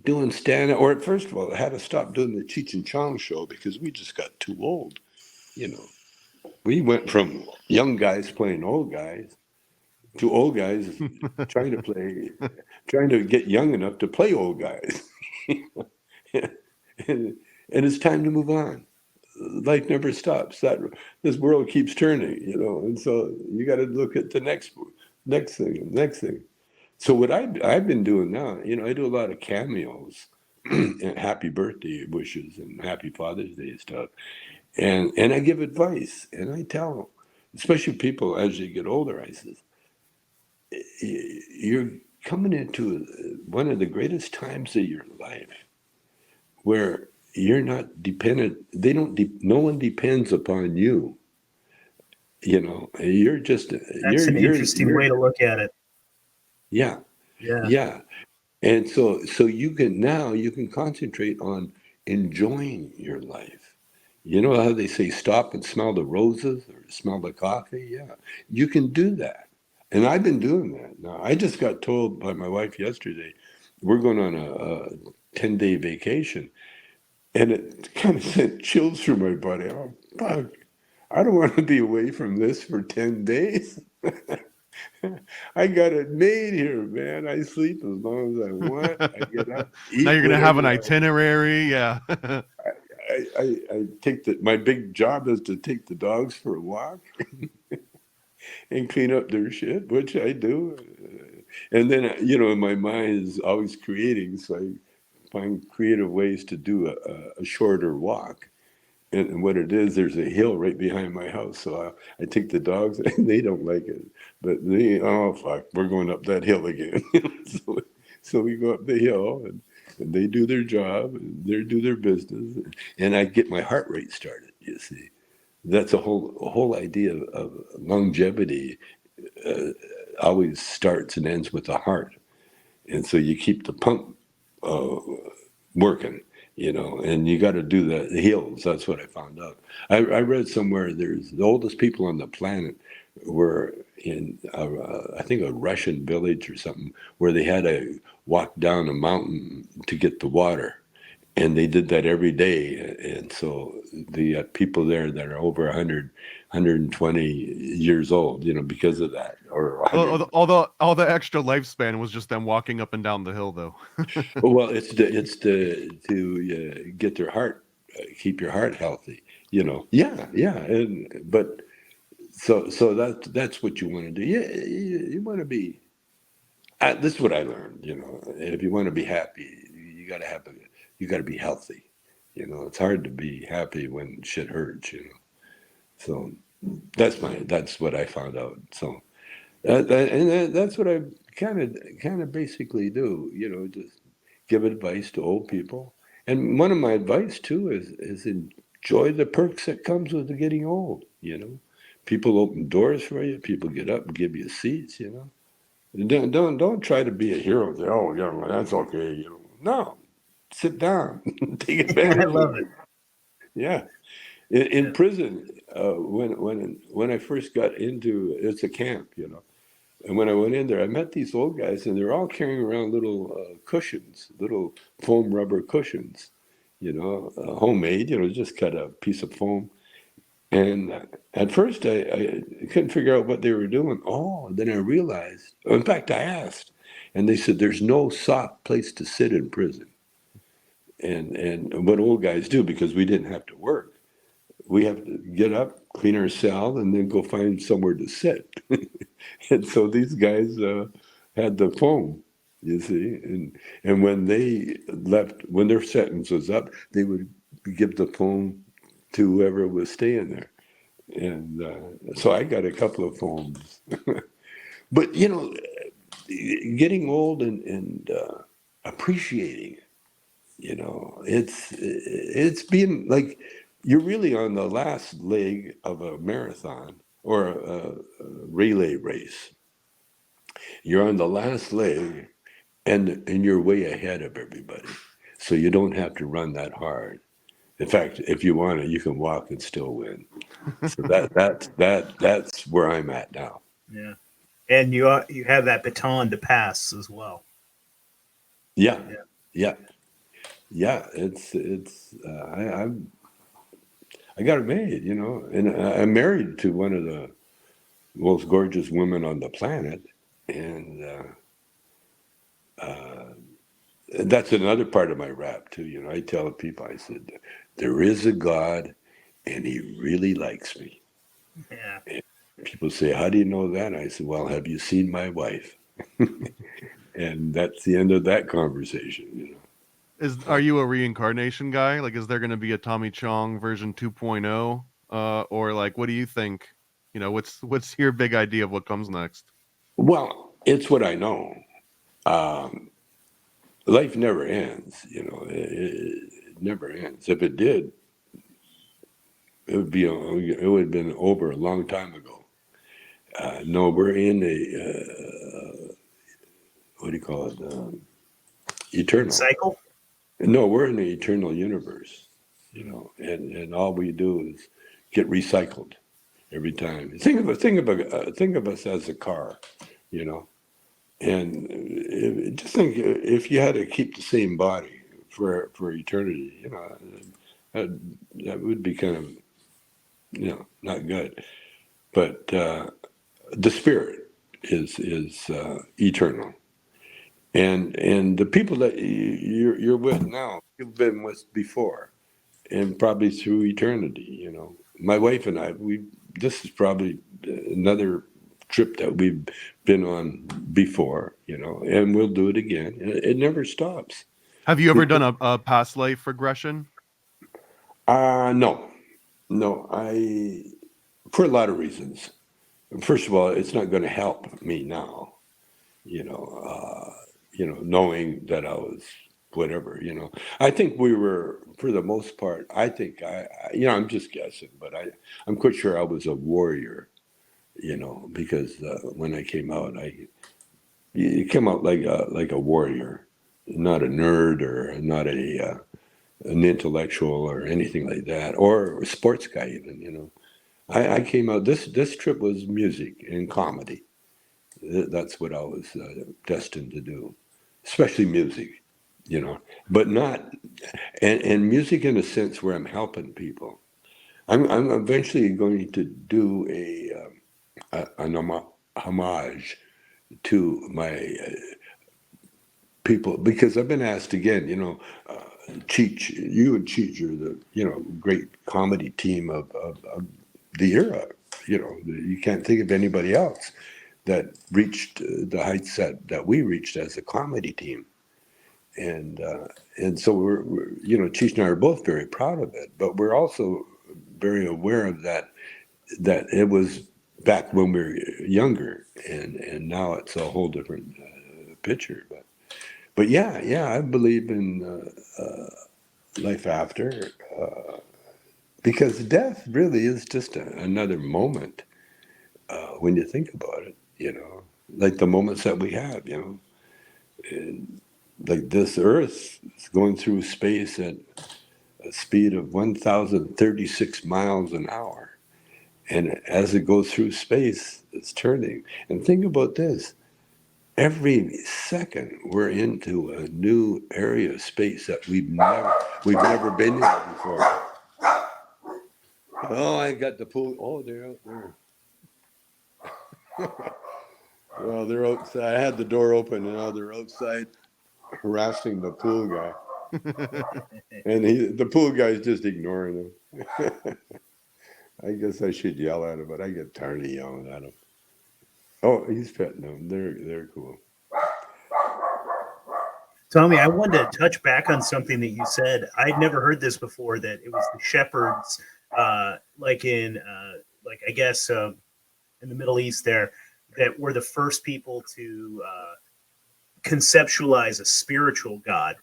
doing stand, or first of all, I had to stop doing the Cheech and Chong show because we just got too old. You know, we went from young guys playing old guys to old guys trying to play, trying to get young enough to play old guys. and, and it's time to move on. Life never stops. That this world keeps turning, and so you got to look at the next thing. So what I've been doing now, I do a lot of cameos and happy birthday wishes and happy Father's Day stuff, and I give advice and I tell, especially people as you get older, I says, you're coming into one of the greatest times of your life where you're not dependent. They don't. No one depends upon you. You're just That's an interesting way to look at it. yeah, Yeah. yeah. And so you can concentrate on enjoying your life. You know how they say stop and smell the roses or smell the coffee? Yeah, you can do that. And I've been doing that. Now, I just got told by my wife yesterday, we're going on a 10-day vacation. And it kind of sent chills through my body. Oh, fuck. I don't want to be away from this for 10 days. I got it made here, man. I sleep as long as I want. I get up, Now eat you're gonna have whatever an I want. itinerary, yeah. I take my big job is to take the dogs for a walk and clean up their shit, which I do. And then, my mind is always creating, so I find creative ways to do a shorter walk. And what it is, there's a hill right behind my house. So I take the dogs, and they don't like it. But oh, fuck, we're going up that hill again. so we go up the hill, and they do their job, and they do their business. And I get my heart rate started, you see. That's a whole idea of longevity uh, always starts and ends with the heart. And so you keep the pump uh, working, and you got to do the hills. That's what I found out. I read somewhere there's the oldest people on the planet were in, I think, a Russian village or something, where they had to walk down a mountain to get the water. And they did that every day. And so the people there that are over 100, 120 years old, because of that, or All 100. the, all the all the extra lifespan was just them walking up and down the hill, though. Well, it's to get their heart, keep your heart healthy. Yeah, yeah, but so that's what you want to do. Yeah, you want to be. This is what I learned. If you want to be happy, you got to you got to be healthy. It's hard to be happy when shit hurts. So that's what I found out. So that's what I kind of basically do. Just give advice to old people. And one of my advice too is enjoy the perks that comes with getting old. People open doors for you. People get up and give you seats. Don't try to be a hero. Say, oh yeah, well, that's okay. No, sit down, take I advantage love of it. it. Yeah. In Yeah. prison, when I first got into it's a camp, and when I went in there, I met these old guys, and they're all carrying around little cushions, little foam rubber cushions, homemade, just cut a piece of foam. And at first, I couldn't figure out what they were doing. Oh, then I realized. In fact, I asked, and they said, "There's no soft place to sit in prison." And what old guys do, because we didn't have to work, we have to get up, clean our cell, and then go find somewhere to sit. And so these guys had the foam, you see, and when they left, when their sentence was up, they would give the foam to whoever was staying there. And so I got a couple of foams. But getting old and appreciating, it's been like you're really on the last leg of a marathon or a relay race. You're on the last leg, and you're way ahead of everybody, so you don't have to run that hard. In fact, if you want to, you can walk and still win. So that's where I'm at now. Yeah. And you have that baton to pass as well. Yeah, Yeah. yeah, yeah. I got it made, and I'm married to one of the most gorgeous women on the planet, and that's another part of my rap too. I tell people, I said, there is a God, and He really likes me. Yeah. And people say, how do you know that? I said, well, have you seen my wife? And that's the end of that conversation. Are you a reincarnation guy? Like, is there going to be a Tommy Chong version 2.0? Or like, what do you think? What's your big idea of what comes next? Well, it's what I know. Um, Life never ends. It never ends. If it did, it would have been over a long time ago. No, we're in what do you call it? Eternal. Cycle? No, we're in the eternal universe. And all we do is get recycled every time. Think of us as a car, you know. And just think if you had to keep the same body for eternity, that would be kind of not good. But the spirit is eternal, and the people that you're with now, you've been with before, and probably through eternity. My wife and I, this is probably another trip that we've been on before, and we'll do it again. It never stops. Have you ever done a past life regression? No, no, for a lot of reasons. First of all, it's not going to help me now, knowing that I was whatever. I think we were, for the most part, I think I'm just guessing, but I'm quite sure I was a warrior, because when I came out, you came out like a warrior, not a nerd or not an intellectual or anything like that, or a sports guy even. I came out. This trip was music and comedy. That's what I was destined to do, especially music, but not and music in a sense where I'm helping people. I'm eventually going to do an homage to my people, because I've been asked again. Cheech, you and Cheech are the great comedy team of the era. You can't think of anybody else that reached the heights that we reached as a comedy team. And so we're Cheech and I are both very proud of it, but we're also very aware of that it was back when we were younger, and now it's a whole different picture. But yeah, I believe in life after, because death really is just another moment when you think about it. Like the moments that we have. And like this Earth is going through space at a speed of 1,036 miles an hour. And as it goes through space, it's turning. And think about this. Every second we're into a new area of space that we've never been in before. Oh, I got the pool. Oh, they're out there. Well, they're outside. I had the door open, and now they're outside harassing the pool guy. And the pool guy's just ignoring him. I guess I should yell at him, but I get tired of yelling at him. Oh, he's petting them. They're cool. Tommy, I wanted to touch back on something that you said. I'd never heard this before. That it was the shepherds, like I guess in the Middle East there, that were the first people to conceptualize a spiritual God.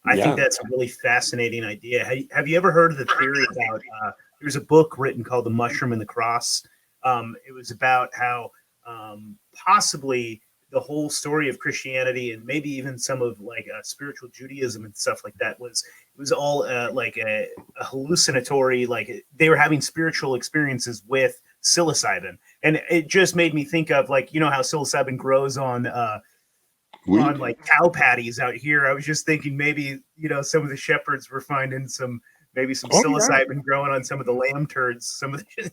I think Yeah. that's a really fascinating idea. Have you ever heard of the theory about? There's a book written called "The Mushroom and the Cross." It was about how possibly the whole story of Christianity and maybe even some of spiritual Judaism and stuff like that was all like a hallucinatory, like they were having spiritual experiences with psilocybin, and it just made me think of how psilocybin grows on Wheat. like cow patties out here. I was just thinking maybe some of the shepherds were finding maybe some Oh, yeah. psilocybin growing on some of the lamb turds. Some of the,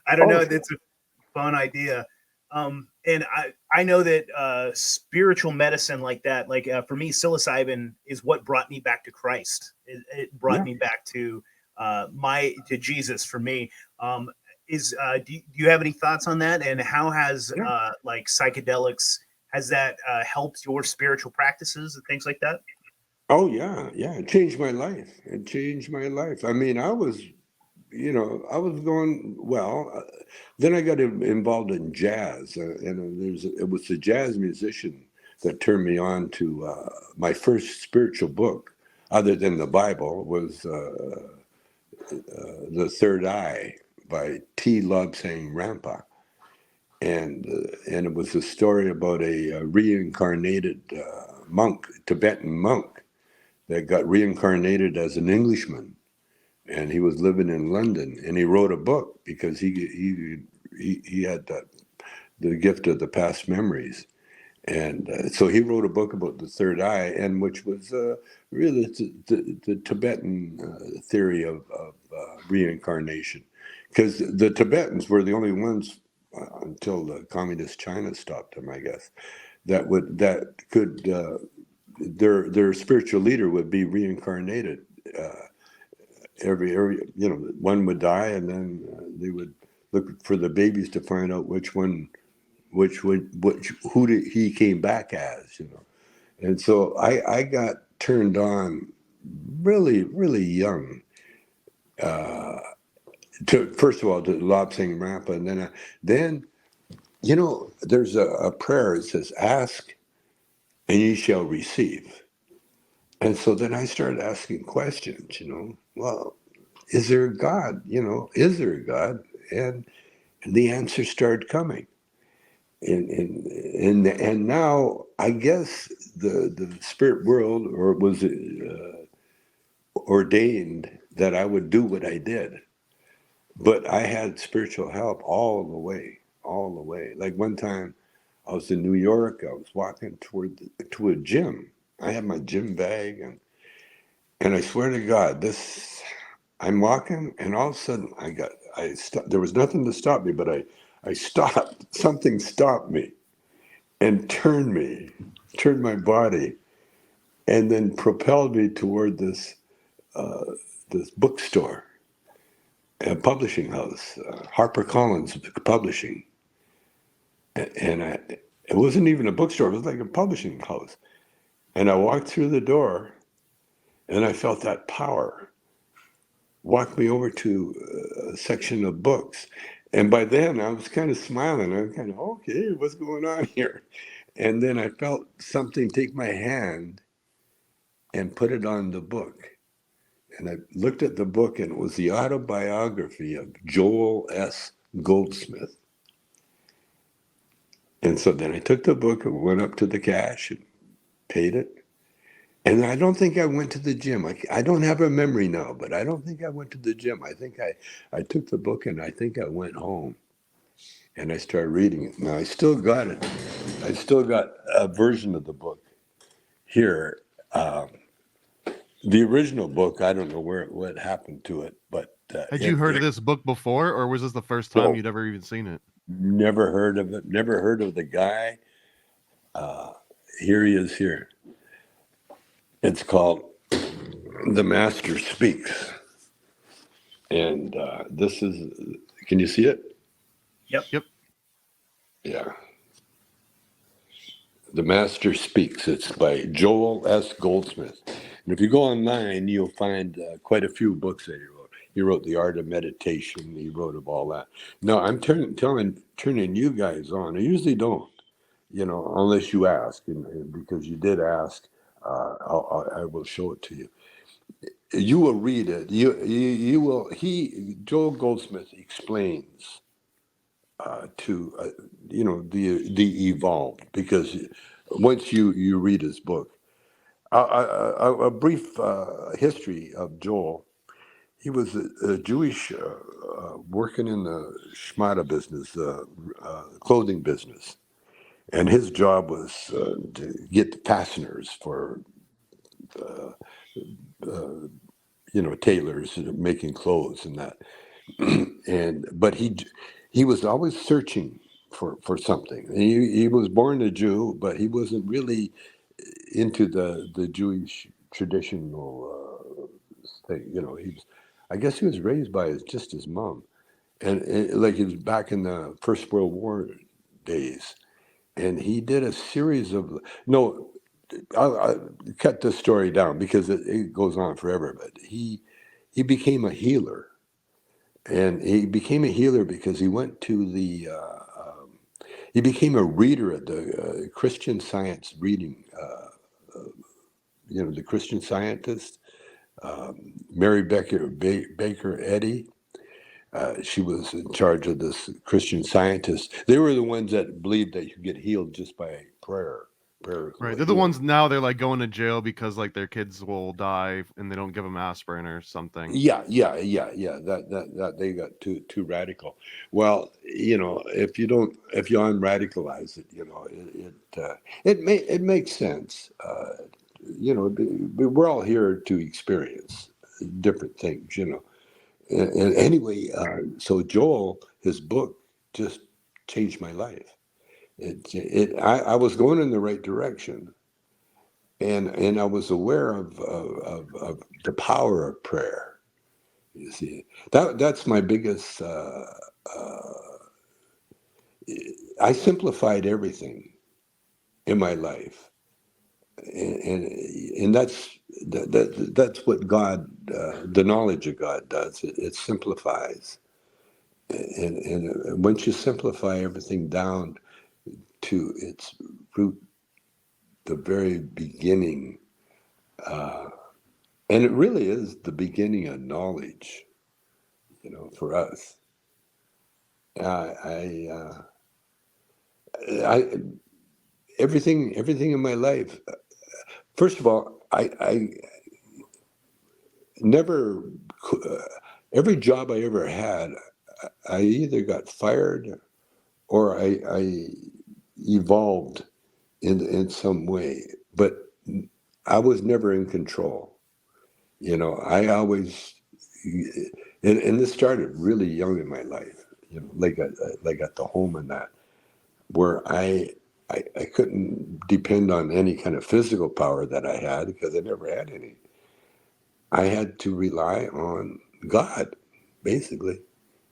I don't Oh, know. That's a fun idea. And I know that spiritual medicine like that, for me, psilocybin is what brought me back to Christ. It brought yeah. me back to to Jesus for me. Do you have any thoughts on that? And how has Yeah. psychedelics has that helped your spiritual practices and things like that? Oh, yeah. It changed my life. It changed my life. I mean, I was going well. Then I got involved in jazz, and it was the jazz musician that turned me on to my first spiritual book, other than the Bible, was The Third Eye by T. Lobsang Rampa, and it was a story about a reincarnated monk, Tibetan monk, that got reincarnated as an Englishman, and he was living in London, and he wrote a book because he had the gift of the past memories, and so he wrote a book about the third eye, and which was really the Tibetan theory of reincarnation, because the Tibetans were the only ones until the communist China stopped them, I guess, that could their spiritual leader would be reincarnated. Every one would die, and then they would look for the babies to find out which who did he came back as. And so I got turned on really, really young, to first of all to Lobsang Rampa, and then there's a prayer. It says, "Ask and ye shall receive." And so then I started asking questions. Well, is there a God? Is there a God? And the answers started coming. And now I guess the spirit world, or was ordained that I would do what I did. But I had spiritual help all the way, all the way. Like one time I was in New York, I was walking to a gym. I had my gym bag, and I swear to God, I'm walking, and all of a sudden there was nothing to stop me, but I stopped. Something stopped me and turned my body, and then propelled me toward this bookstore, a publishing house, HarperCollins Publishing, and it wasn't even a bookstore; it was like a publishing house. And I walked through the door, and I felt that power walk me over to a section of books. And by then, I was kind of smiling. I was kind of, okay, what's going on here? And then I felt something take my hand and put it on the book. And I looked at the book, and it was the autobiography of Joel S. Goldsmith. And so then I took the book and went up to the cash and paid it. And I don't think I went to the gym. I don't have a memory now, but I don't think I went to the gym. I think I took the book and I think I went home and I started reading it. Now I still got it. I still got a version of the book here. The original book, I don't know what happened to it, but Had you heard of this book before, or was this the first time No. you'd ever even seen it? Never heard of it. Never heard of the guy. Here he is here. It's called The Master Speaks. And this is, can you see it? Yep. Yeah. The Master Speaks. It's by Joel S. Goldsmith. And if you go online, you'll find quite a few books that he wrote. He wrote The Art of Meditation. He wrote of all that. No, I'm turning you guys on. I usually don't, unless you ask. And because you did ask, I will show it to you. You will read it. You will. Joel Goldsmith explains the evolved, because once you read his book, a brief history of Joel. He was a Jewish working in the shmata business, clothing business, and his job was to get the fasteners for tailors making clothes and that. But he was always searching for something. He was born a Jew, but he wasn't really into the Jewish traditional thing. I guess he was raised by his mom, and like he was back in the First World War days, and he did a series of no. I'll cut this story down because it goes on forever. But he became a healer, and he became a healer because he went to the. He became a reader at the Christian Science reading. The Christian Scientist, Mary Baker Eddy. She was in charge of this Christian Scientist. They were the ones that believed that you get healed just by prayer. Right, they're the ones now. They're like going to jail because like their kids will die and they don't give them aspirin or something. Yeah. That they got too radical. Well, if you unradicalize it, it makes sense. We're all here to experience different things, And anyway, so Joel, his book just changed my life. I was going in the right direction, and I was aware of the power of prayer. You see, that's my biggest. I simplified everything in my life, and that's what God, the knowledge of God does. It simplifies, and once you simplify everything down to its root, the very beginning, and it really is the beginning of knowledge, for us. I everything in my life. First of all, I never. Every job I ever had, I either got fired or I evolved in some way, but I was never in control. I always, and this started really young in my life, like at the home and that, where I couldn't depend on any kind of physical power that I had because I never had any. I had to rely on God, basically,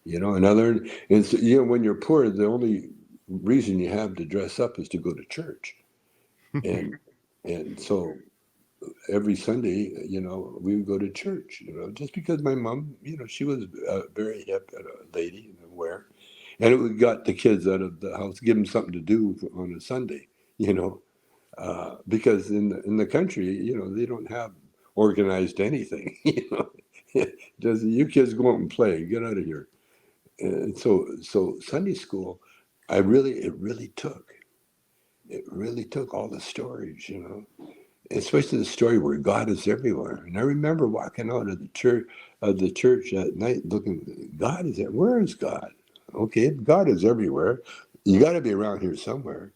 and I learned, and so, when you're poor, the only reason you have to dress up is to go to church. And and so every Sunday, we would go to church, just because my mom, she was a very hip lady and aware. And we got the kids out of the house, give them something to do on a Sunday, you know, because in the country, they don't have organized anything. Just you kids go out and play, get out of here. And so Sunday school, it really took all the stories, especially the story where God is everywhere. And I remember walking out of the church at night, looking, God is there. Where is God? Okay, if God is everywhere, you got to be around here somewhere.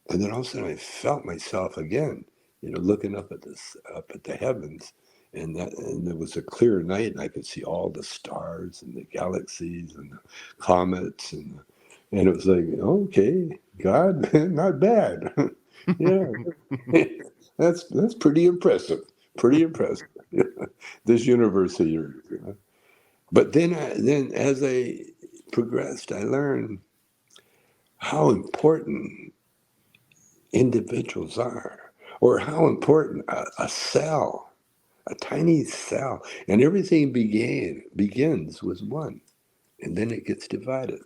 And then all of a sudden, I felt myself again, looking up at the heavens, and it was a clear night, and I could see all the stars and the galaxies and the comets, and it was like, okay, God, not bad, yeah, that's pretty impressive, pretty impressive. This universe of yours, But then as I progressed, I learned how important individuals are, or how important a cell, a tiny cell, and everything begins with one, and then it gets divided.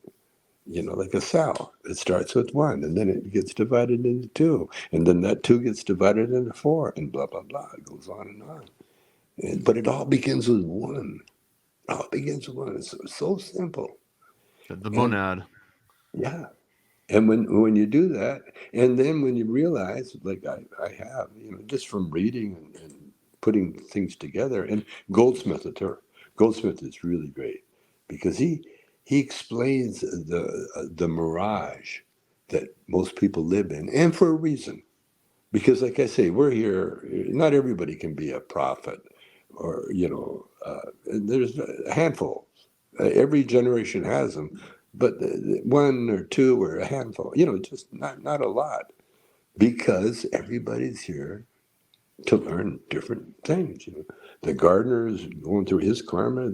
Like a cell, it starts with one, and then it gets divided into two, and then that two gets divided into four, and blah blah blah. It goes on and on. But it all begins with one. It all begins with one. It's so simple. The And monad. yeah, and when you do that, and then when you realize, like I have, just from reading and putting things together, and Goldsmith is really great because he explains the mirage that most people live in, and for a reason. Because, like I say, we're here. Not everybody can be a prophet, or there's a handful. Every generation has them, but one or two or a handful. Just not a lot, because everybody's here to learn different things. The gardener is going through his karma.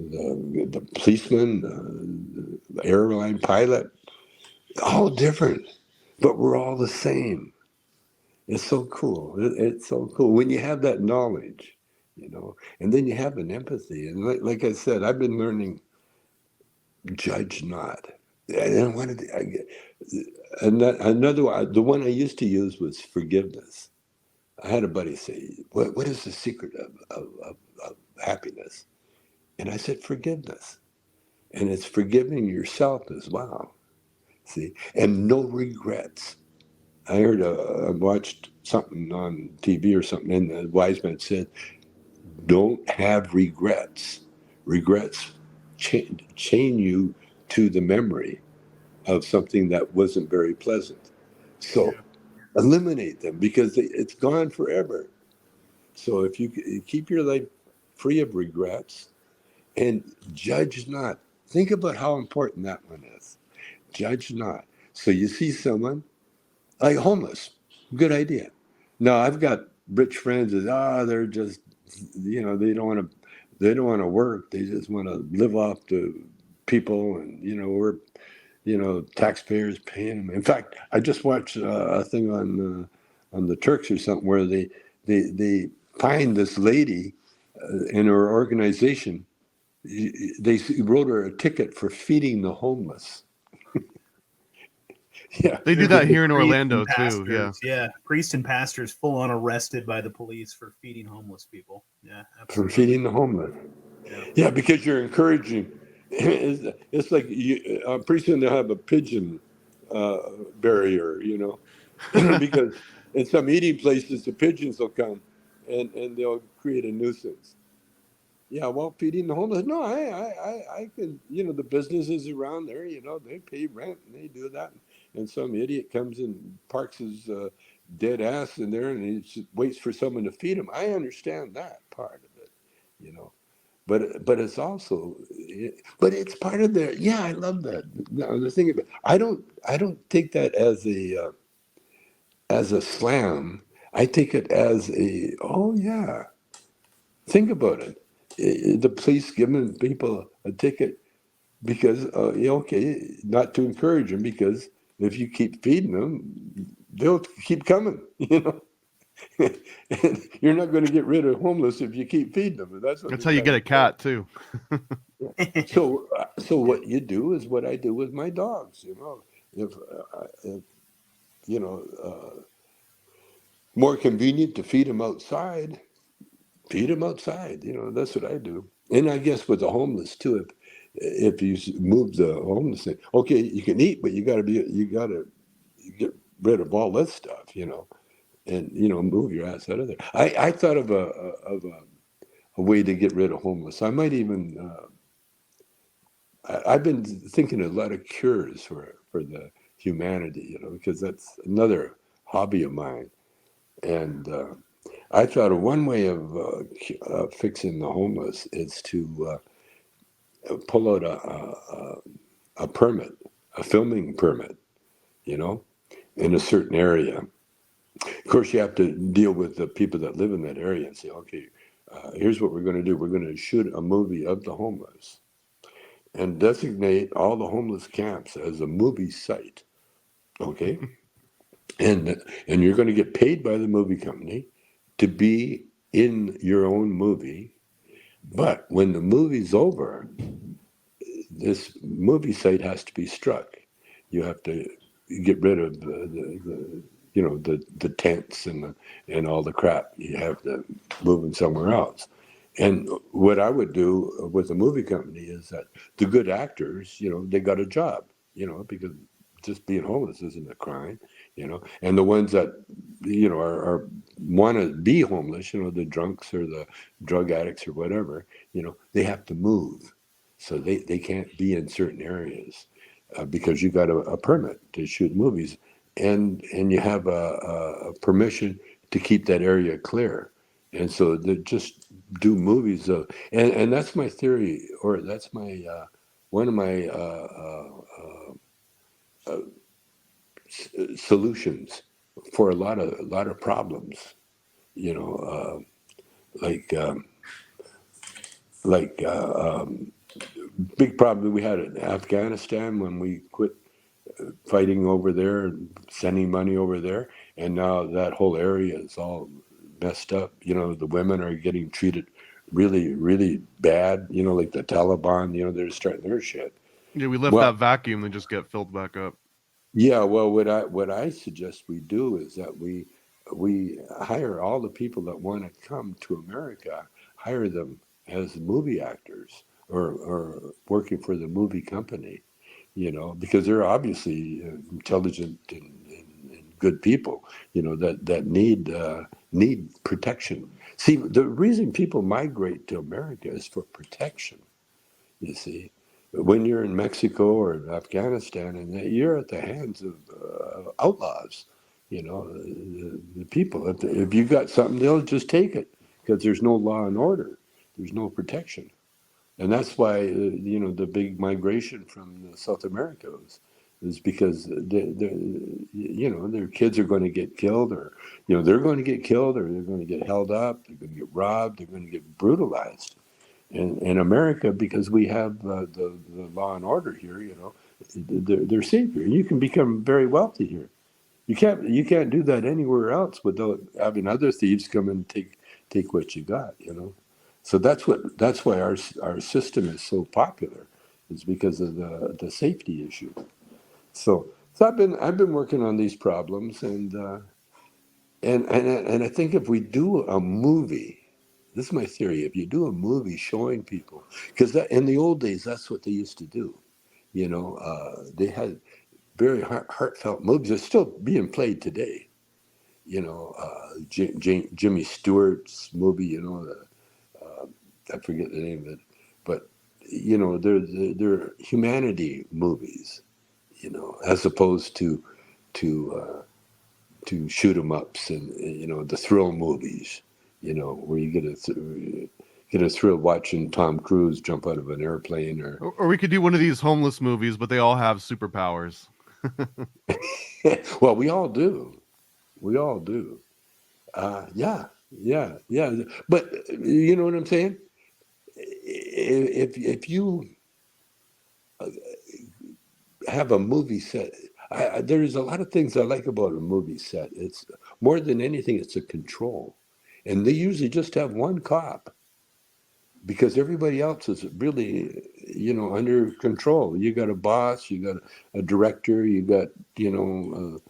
The policeman, the airline pilot, all different, but we're all the same. It's so cool. It's so cool when you have that knowledge, and then you have an empathy. And like I said, I've been learning judge not. And I wanted to, another one, the one I used to use was forgiveness. I had a buddy say, what is the secret of happiness? And I said, forgiveness. And it's forgiving yourself as well. See, and no regrets. I watched something on TV or something, and the wise man said, don't have regrets. Regrets chain you to the memory of something that wasn't very pleasant. So eliminate them because it's gone forever. So if you keep your life free of regrets and judge not, think about how important that one is. Judge not. So you see someone like homeless, good idea. Now I've got rich friends that they're just they don't want to work. They just want to live off the people, and we're taxpayers paying them. In fact, I just watched a thing on the Turks or something where they find this lady in her organization. They wrote her a ticket for feeding the homeless. Yeah, They do There's that a here in priest Orlando and too. Yeah. pastors, yeah, priests and pastors full on arrested by the police for feeding homeless people. Yeah, for absolutely. feeding the homeless. Yeah. Yeah, because you're encouraging. It's like pretty soon they'll have a pigeon uh, barrier, because in some eating places the pigeons will come and they'll create a nuisance. Yeah, well, feeding the homeless. No, I can. The businesses around there, they pay rent and they do that. And some idiot comes and parks his dead ass in there and he just waits for someone to feed him. I understand that part of it, you know. But it's also, but it's part of the. Yeah, I love that. Now, the thing about I don't take that as a slam. I take it as a, oh yeah. Think about it. The police giving people a ticket because, okay, not to encourage them, because if you keep feeding them, they'll keep coming, And you're not going to get rid of homeless if you keep feeding them. And that's what That's they're how you trying get to a say. cat too. So what you do is what I do with my dogs. If you know, more convenient to feed them outside. Feed them outside. You know, that's what I do. And I guess with the homeless too, if you move the homeless thing, okay, you can eat, but you gotta get rid of all this stuff, you know, and move your ass out of there. I thought of a way to get rid of homeless. I might even I've been thinking a lot of cures for the humanity, you know, because that's another hobby of mine. And I thought of one way of fixing the homeless is to pull out a permit, a filming permit, you know, in a certain area. Of course, you have to deal with the people that live in that area and say, okay, here's what we're going to do. We're going to shoot a movie of the homeless and designate all the homeless camps as a movie site. Okay, and you're going to get paid by the movie company to be in your own movie. But when the movie's over, this movie site has to be struck. You have to get rid of the tents and all the crap. You have to move them somewhere else. And what I would do with a movie company is that the good actors, you know, they got a job, you know, because just being homeless isn't a crime, you know. And the ones that, you know, are want to be homeless, you know, the drunks or the drug addicts or whatever, you know, they have to move. So they can't be in certain areas because you got a permit to shoot movies, and you have a permission to keep that area clear. And so they just do movies and that's my theory, or that's my one of my solutions for a lot of problems, you know, like like big problem we had in Afghanistan when we quit fighting over there and sending money over there, and now that whole area is all messed up. You know, the women are getting treated really, really bad. You know, like the Taliban. You know, they're starting their shit. Yeah, we left Well, that vacuum and just get filled back up. yeah. Well, what I suggest we do is that we hire all the people that want to come to America, hire them as movie actors or working for the movie company, you know, because they're obviously intelligent and good people, you know, that need protection. See, the reason people migrate to America is for protection. You see, when you're in Mexico or Afghanistan, and you're at the hands of outlaws, you know, the people. If you got something, they'll just take it because there's no law and order, there's no protection. And that's why you know, the big migration from South America is because you know, their kids are going to get killed, or you know, they're going to get killed, or they're going to get held up, they're going to get robbed, they're going to get brutalized. And in America, because we have the law and order here, you know, they're safe here. You can become very wealthy here. You can't do that anywhere else without having other thieves come and take what you got, you know. So that's why our system is so popular, is because of the safety issue. So I've been working on these problems, and I think if we do a movie, this is my theory. If you do a movie showing people, because in the old days that's what they used to do, you know, they had very heartfelt movies. They're still being played today. You know, Jimmy Stewart's movie. You know, I forget the name of it, but you know, they're humanity movies. You know, as opposed to shoot 'em ups and you know, the thrill movies. You know, where you get a thrill watching Tom Cruise jump out of an airplane, or Or we could do one of these homeless movies, but they all have superpowers. well, we all do. We all do. Yeah, yeah, yeah. But you know what I'm saying? If you have a movie set, there's a lot of things I like about a movie set. It's more than anything, it's a control, and they usually just have one cop because everybody else is really, you know, under control. You got a boss, you got a director, you got, you know,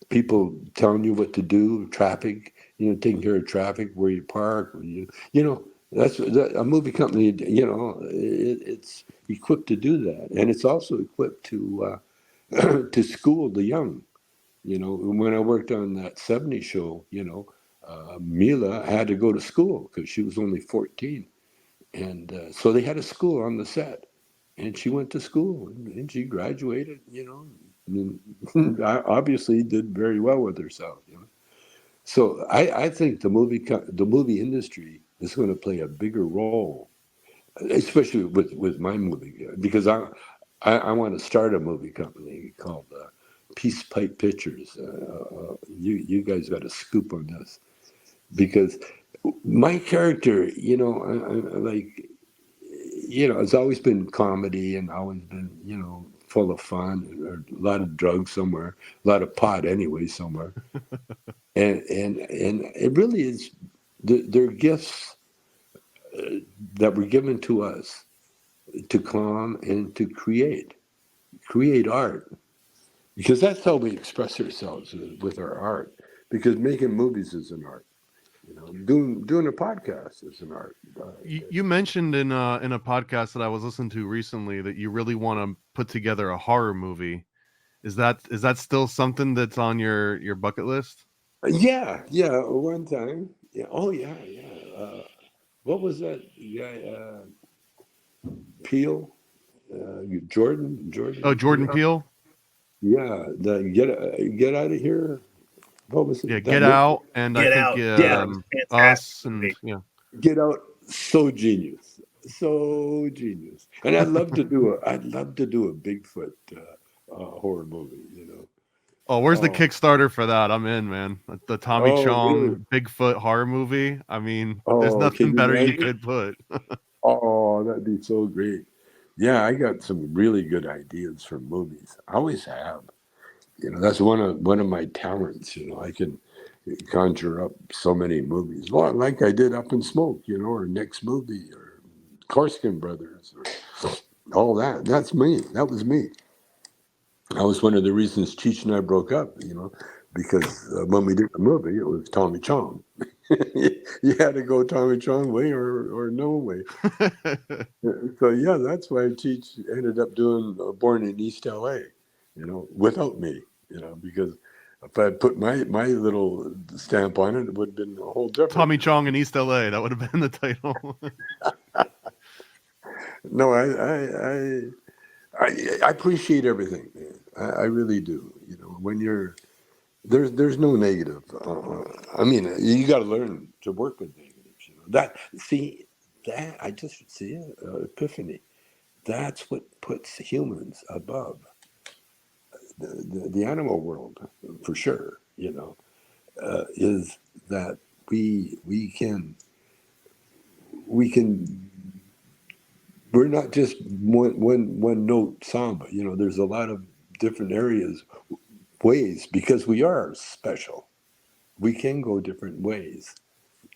people telling you what to do, traffic, taking care of traffic, where you park, that's a movie company. It's equipped to do that, and it's also equipped to to school the young. When I worked on that '70s show, Mila had to go to school because she was only 14, and so they had a school on the set, and she went to school and she graduated. And obviously did very well with herself. So I think the movie industry is going to play a bigger role, especially with my movie, because I want to start a movie company called Peace Pipe Pictures. You guys got a scoop on this, because my character, I like, it's always been comedy and always been, full of fun, or a lot of drugs somewhere, a lot of pot anyway somewhere, and it really is. They're gifts that were given to us to calm and to create art, because that's how we express ourselves with our art. Because making movies is an art. Doing a podcast is an art. You mentioned in a podcast that I was listening to recently that you really want to put together a horror movie. Is that still something that's on your bucket list? Yeah. One time, yeah. Oh yeah. What was that guy? Peel, Jordan Oh, Jordan Peele. Peele. Yeah, the get out of here. What was Yeah, it? That Get movie? Out, and I Get think Out. Yeah, it was a fantastic Us, and movie. yeah. Get Out. So genius. So genius. And I'd love to do a Bigfoot horror movie. Oh, where's the Oh, Kickstarter for that? I'm in, man. The Tommy oh, really? Chong Bigfoot horror movie. I mean, there's Oh, can nothing you better you imagine? could put. Oh, that'd be so great. Yeah, I got some really good ideas for movies. I always have. That's one of my talents. I can conjure up so many movies. Well, like I did Up in Smoke, or Next Movie, or Korskin Brothers, or all that. That's me. That was me. That was one of the reasons Cheech and I broke up, because when we did the movie, it was Tommy Chong. You had to go Tommy Chong way or no way. So yeah, that's why Cheech ended up doing Born in East LA, without me, because if I put my little stamp on it, it would have been a whole different. Tommy Chong in East LA. That would have been the title. No, I appreciate everything, man. I really do. When you're there's no negative. I mean, you got to learn to work with negatives. That I just see it, epiphany. That's what puts humans above the animal world, for sure. Is that we can we're not just one note samba. There's a lot of different areas, ways, because we are special. We can go different ways,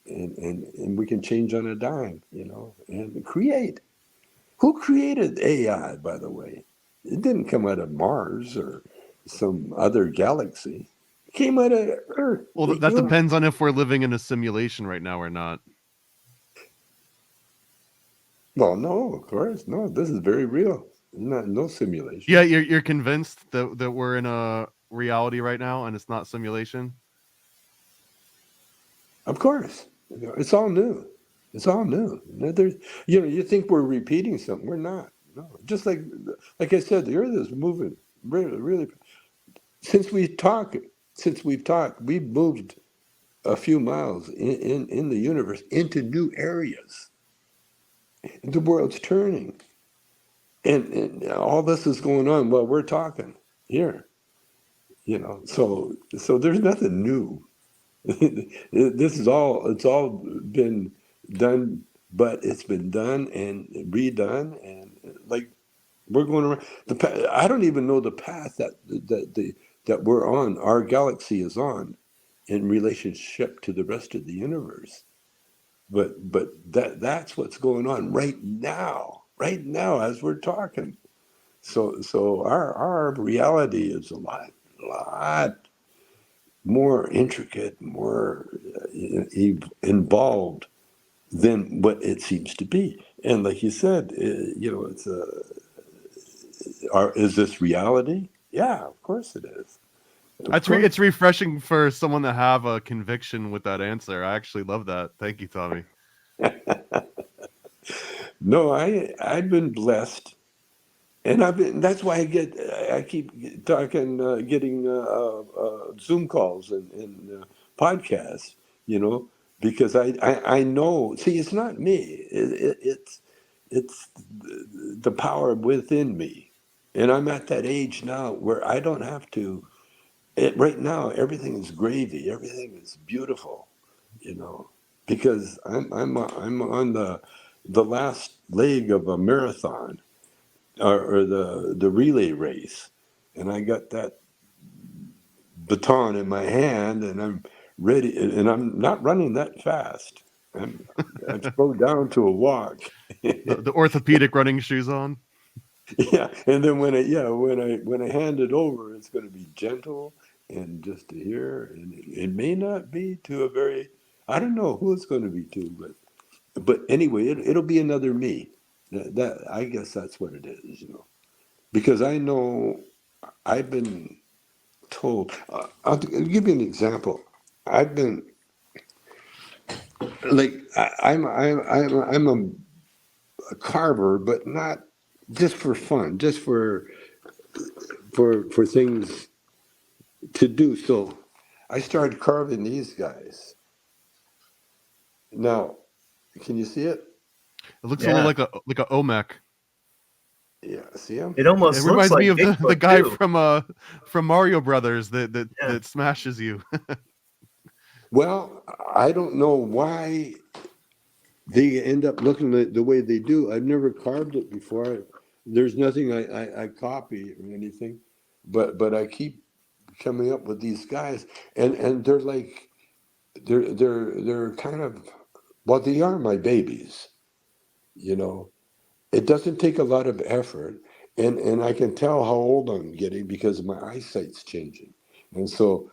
and we can change on a dime. And create. Who created AI, by the way? It didn't come out of Mars or some other galaxy. It came out of Earth. Well, The that human. depends on if we're living in a simulation right now or not. Well, no, of course, no. This is very real. No Yeah, simulation. you're convinced that we're in a reality right now and it's not simulation. Of course, it's all new. It's all new. There's, you think we're repeating something. We're not. No, just like I said, the Earth is moving really, really. Since we've talked, we've moved a few miles in the universe into new areas. The world's turning, and all this is going on while we're talking here. So there's nothing new. It's all been done, but it's been done and redone, and like we're going around I don't even know the path that we're on. Our galaxy is on in relationship to the rest of the universe. But that's what's going on right now as we're talking. So our reality is a lot more intricate, more involved than what it seems to be. And like you said, it's is this reality? Yeah, of course it is. Of course. It's refreshing for someone to have a conviction with that answer. I actually love that. Thank you, Tommy. No, I've been blessed, and that's why I keep talking, getting Zoom calls and podcasts, because I know. See, it's not me. It's the power within me, and I'm at that age now where I don't have to. Right now, everything is gravy. Everything is beautiful, because I'm on the last leg of a marathon, or the relay race, and I got that baton in my hand, and I'm ready, and I'm not running that fast. I've slowed down to a walk. The orthopedic running shoes on. Yeah, and then when I hand it over, it's going to be gentle and just to hear, and it may not be to a very, I don't know who it's going to be to, but anyway, it'll be another me. That I guess that's what it is, because I know I've been told. I'll give you an example. I've been like I'm a carver, but not just for fun, just for things to do. So I started carving these guys. Now, can you see it? It looks a little like a Olmec. Yeah, see him? It It almost looks reminds like me of the Bigfoot, guy too. from Mario Brothers that Yeah. smashes you. Well, I don't know why they end up looking the way they do. I've never carved it before. There's nothing I copy or anything, but I keep coming up with these guys, and they're like they're kind of, well, they are my babies, you know. It doesn't take a lot of effort, and I can tell how old I'm getting because my eyesight's changing. And so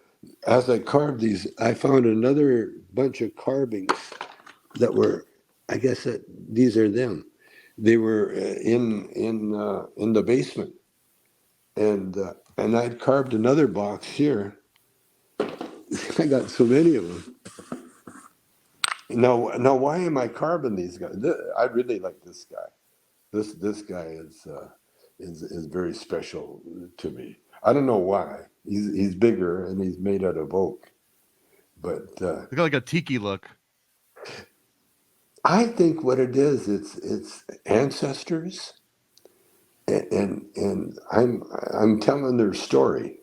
as I carved these, I found another bunch of carvings that were, I guess that these are them. They were in the basement, and I'd carved another box here. I got so many of them. Now, why am I carving these guys? I really like this guy. This guy is very special to me. I don't know why. He's bigger and he's made out of oak, but They got like a tiki look. I think what it is, it's ancestors, and I'm telling their story.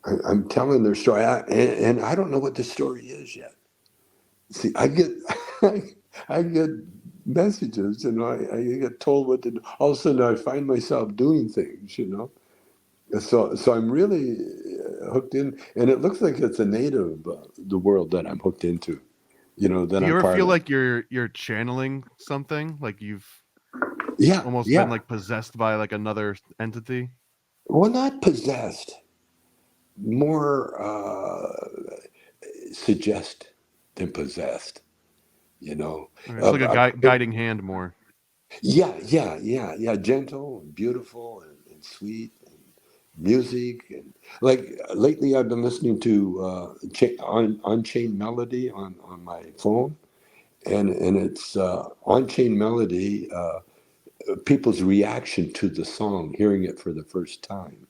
I'm telling their story, and I don't know what the story is yet. See, I get I get messages, I get told what to do. All of a sudden, I find myself doing things. So I'm really hooked in, and it looks like it's a native the world that I'm hooked into. That Do you I'm ever part feel of. like you're channeling something? Like you've Yeah, almost been yeah. like possessed by like another entity? Well, not possessed, more suggest than possessed. You know. Or it's like a guiding hand more. Yeah, yeah, yeah, yeah. Gentle and beautiful and sweet and music, and like lately I've been listening to Unchained Melody on my phone, and it's Unchained Melody. People's reaction to the song, hearing it for the first time,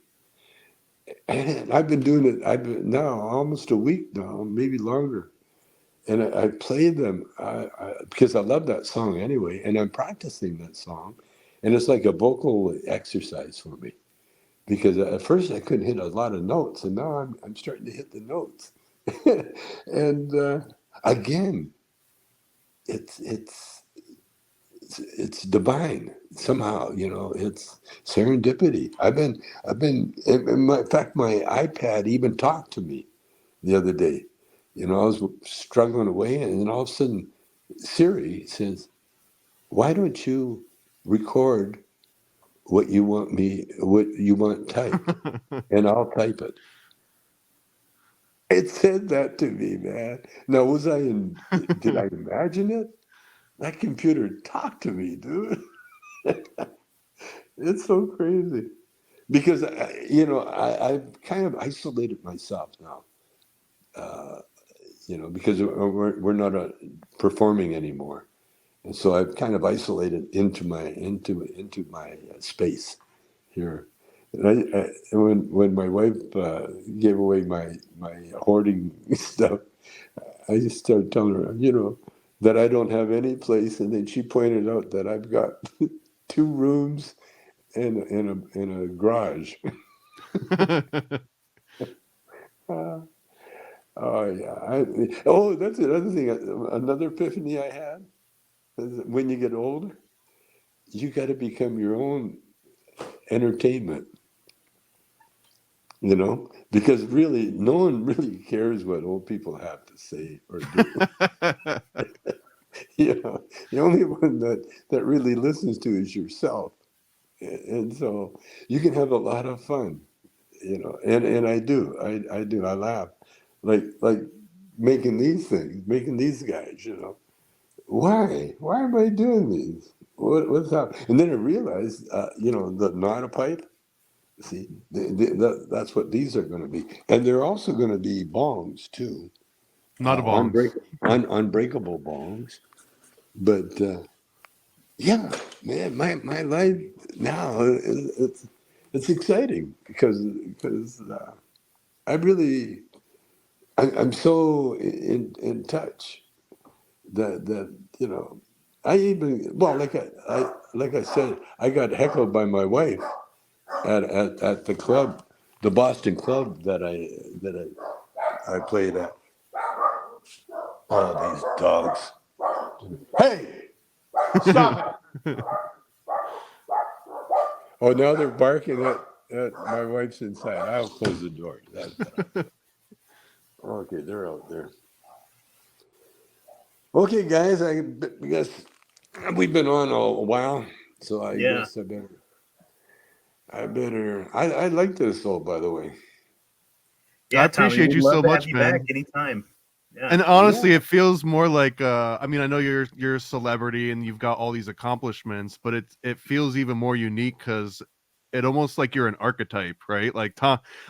and I've been doing it. I've been now almost a week now, maybe longer, and I play them because I love that song anyway, and I'm practicing that song, and it's like a vocal exercise for me because at first I couldn't hit a lot of notes, and now I'm starting to hit the notes, and again, it's it's divine somehow. It's serendipity. In fact, my iPad even talked to me the other day. I was struggling away, and then all of a sudden, Siri says, "Why don't you record what you want typed, and I'll type it. It said that to me, man. Now, did I imagine it? That computer talked to me, dude. It's so crazy because I've kind of isolated myself now, because we're not performing anymore, and so I've kind of isolated into my space here. And when my wife gave away my hoarding stuff, I just started telling her, that I don't have any place, and then she pointed out that I've got 2 rooms and a garage. Uh, oh yeah. That's another thing. Another epiphany I had is that when you get older, you got to become your own entertainment. Because really, no one really cares what old people have to say or do. The only one that really listens to is yourself, and so you can have a lot of fun. And I do. I do. I laugh, like making these things, making these guys. Why am I doing these? What's up? And then I realized, the not a pipe. See, that's what these are going to be, and they're also going to be bongs too, Not a bongs. unbreakable bongs. But yeah, man, my life now it's exciting because I'm so in touch that I even like I said, I got heckled by my wife at the club, the Boston club that I played at. Oh, these dogs! Hey, stop it! Oh, now they're barking at my wife's inside. I'll close the door. Okay, they're out there. Okay, guys, I guess we've been on a while, so I Yeah. guess I like this though, by the way. Yeah, I Tommy, appreciate we'd you love so to have much, you back man. anytime. Yeah. And honestly, Yeah. it feels more like I mean, I know you're a celebrity and you've got all these accomplishments, but it feels even more unique because it almost like you're an archetype, right? Like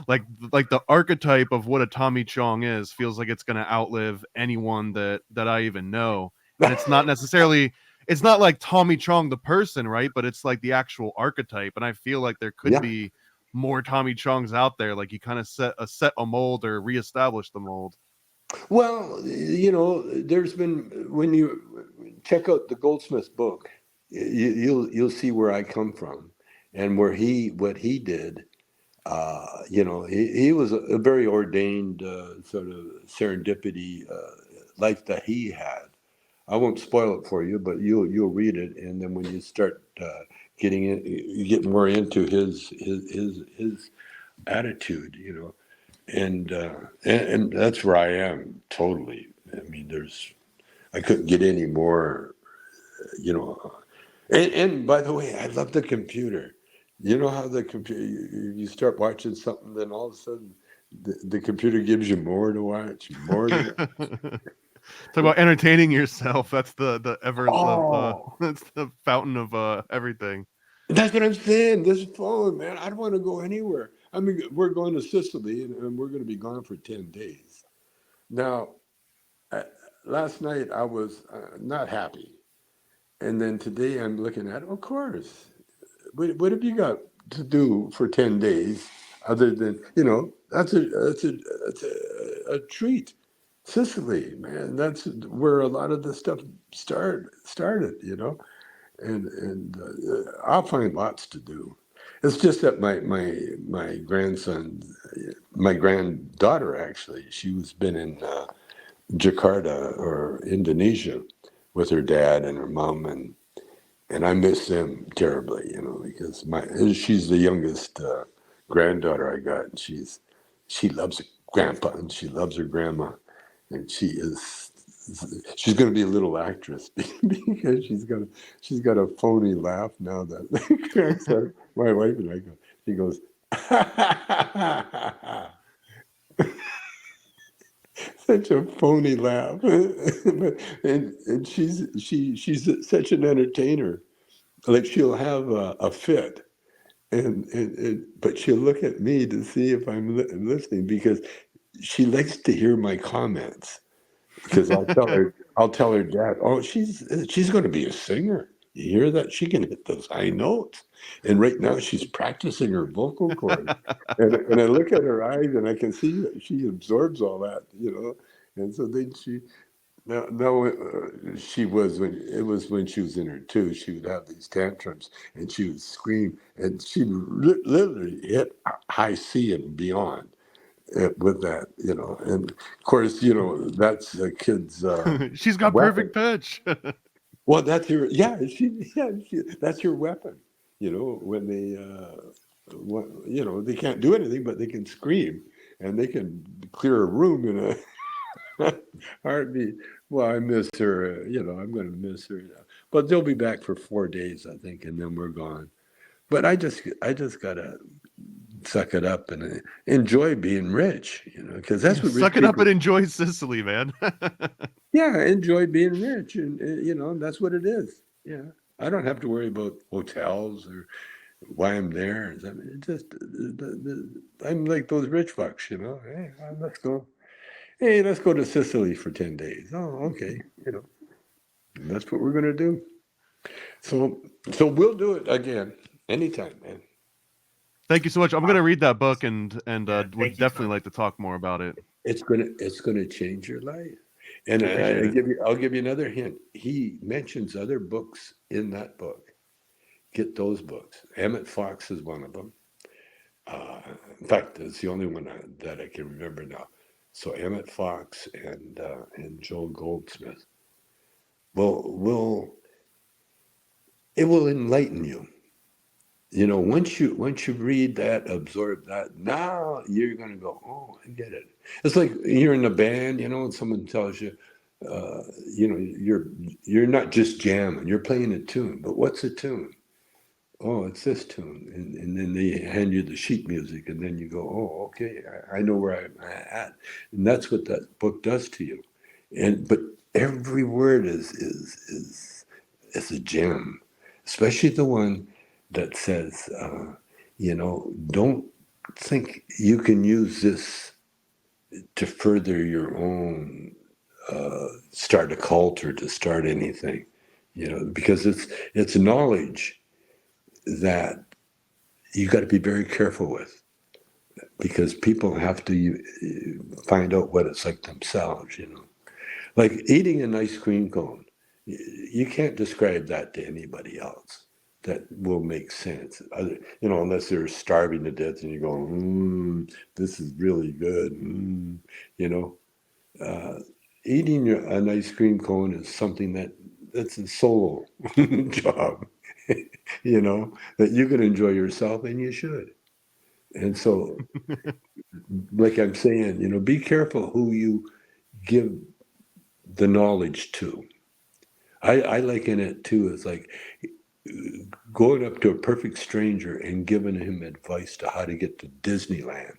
like the archetype of what a Tommy Chong is feels like it's gonna outlive anyone that I even know. And it's not necessarily it's not like Tommy Chong the person, right? But it's like the actual archetype. And I feel like there could Yeah. be more Tommy Chongs out there. Like you kind of set a mold or reestablish the mold. Well, there's been when you check out the Goldsmith book, you'll see where I come from and what he did. He was a very ordained sort of serendipity life that he had. I won't spoil it for you, but you'll read it, and then when you start you get more into his attitude, and that's where I am totally. I mean, I couldn't get any more, you know. And by the way, I love the computer. You know how the computer you start watching something, then all of a sudden the computer gives you more to watch, more to watch. Talk about entertaining yourself. That's the ever Oh, that's the fountain of everything. that's what I'm saying. This phone, man, I don't want to go anywhere. I mean, we're going to Sicily, and we're going to be gone for 10 days. Now, uh, last night I was not happy. And then today I'm looking at, of course, what have you got to do for 10 days other than, that's a treat. Sicily, man, that's where a lot of the stuff started, and I'll find lots to do. It's just that my grandson, my granddaughter actually, she was been in Jakarta or Indonesia with her dad and her mom, and I miss them terribly, because she's the youngest granddaughter I got, and she loves her grandpa and she loves her grandma, and she is she's going to be a little actress because she's got a phony laugh now that cracks up my wife and I go. She goes, such a phony laugh, and she's such an entertainer. Like she'll have a fit, and but she'll look at me to see if I'm listening because she likes to hear my comments. Because I'll tell her dad, oh, she's going to be a singer. You hear that? She can hit those high notes. And right now she's practicing her vocal cords. And I look at her eyes and I can see that she absorbs all that, And so then she was when she was in her two, she would have these tantrums and she would scream and she literally hit high C and beyond with that, and of course, that's a kid's She's got weapon. perfect pitch. Well, that's that's your weapon. When they can't do anything, but they can scream and they can clear a room in a heartbeat. Well, I miss her. I'm going to miss her. But they'll be back for 4 days, I think, and then we're gone. But I just gotta suck it up and enjoy being rich, because that's what suck it up and enjoy Sicily, man. Yeah, enjoy being rich, and that's what it is. Yeah, I don't have to worry about hotels or why I'm there. I mean, it just I'm like those rich fucks, Hey, let's go. Hey, let's go to Sicily for 10 days. Oh, okay, And that's what we're gonna do. So we'll do it again anytime, man. Thank you so much. I'm going to read that book and would definitely like to talk more about it. It's gonna change your life. And I'll give you another hint. He mentions other books in that book. Get those books. Emmett Fox is one of them. In fact, it's the only one that I can remember now. So Emmett Fox and Joel Goldsmith. It will enlighten you. Once you read that, absorb that, now you're going to go, oh, I get it. It's like you're in a band, and someone tells you, you're not just jamming, you're playing a tune. But what's a tune? Oh, it's this tune. And then they hand you the sheet music, and then you go, oh, okay, I know where I'm at. And that's what that book does to you. But every word is a gem, especially the one that says, don't think you can use this to further your own, start a cult or to start anything, because it's knowledge that you got to be very careful with, because people have to find out what it's like themselves, like eating an ice cream cone. You can't describe that to anybody else. That will make sense, unless they're starving to death and you go, this is really good. Eating an ice cream cone is something that's a solo job, that you can enjoy yourself, and you should. And so, like I'm saying, be careful who you give the knowledge to. I liken it too as like going up to a perfect stranger and giving him advice to how to get to Disneyland,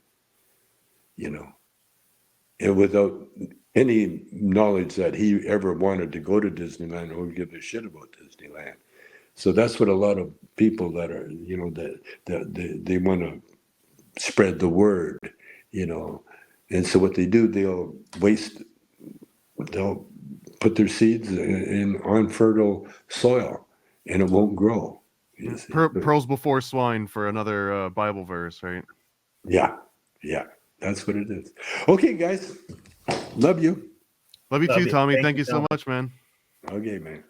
and without any knowledge that he ever wanted to go to Disneyland or give a shit about Disneyland. So that's what a lot of people that are, that they want to spread the word, and so what they do, they'll put their seeds in unfertile soil, and it won't grow. Pearls before swine, for another Bible verse, right? Yeah, that's what it is. Okay, guys, love you. Love you too, Tommy. Thank you so much, man. Okay, man.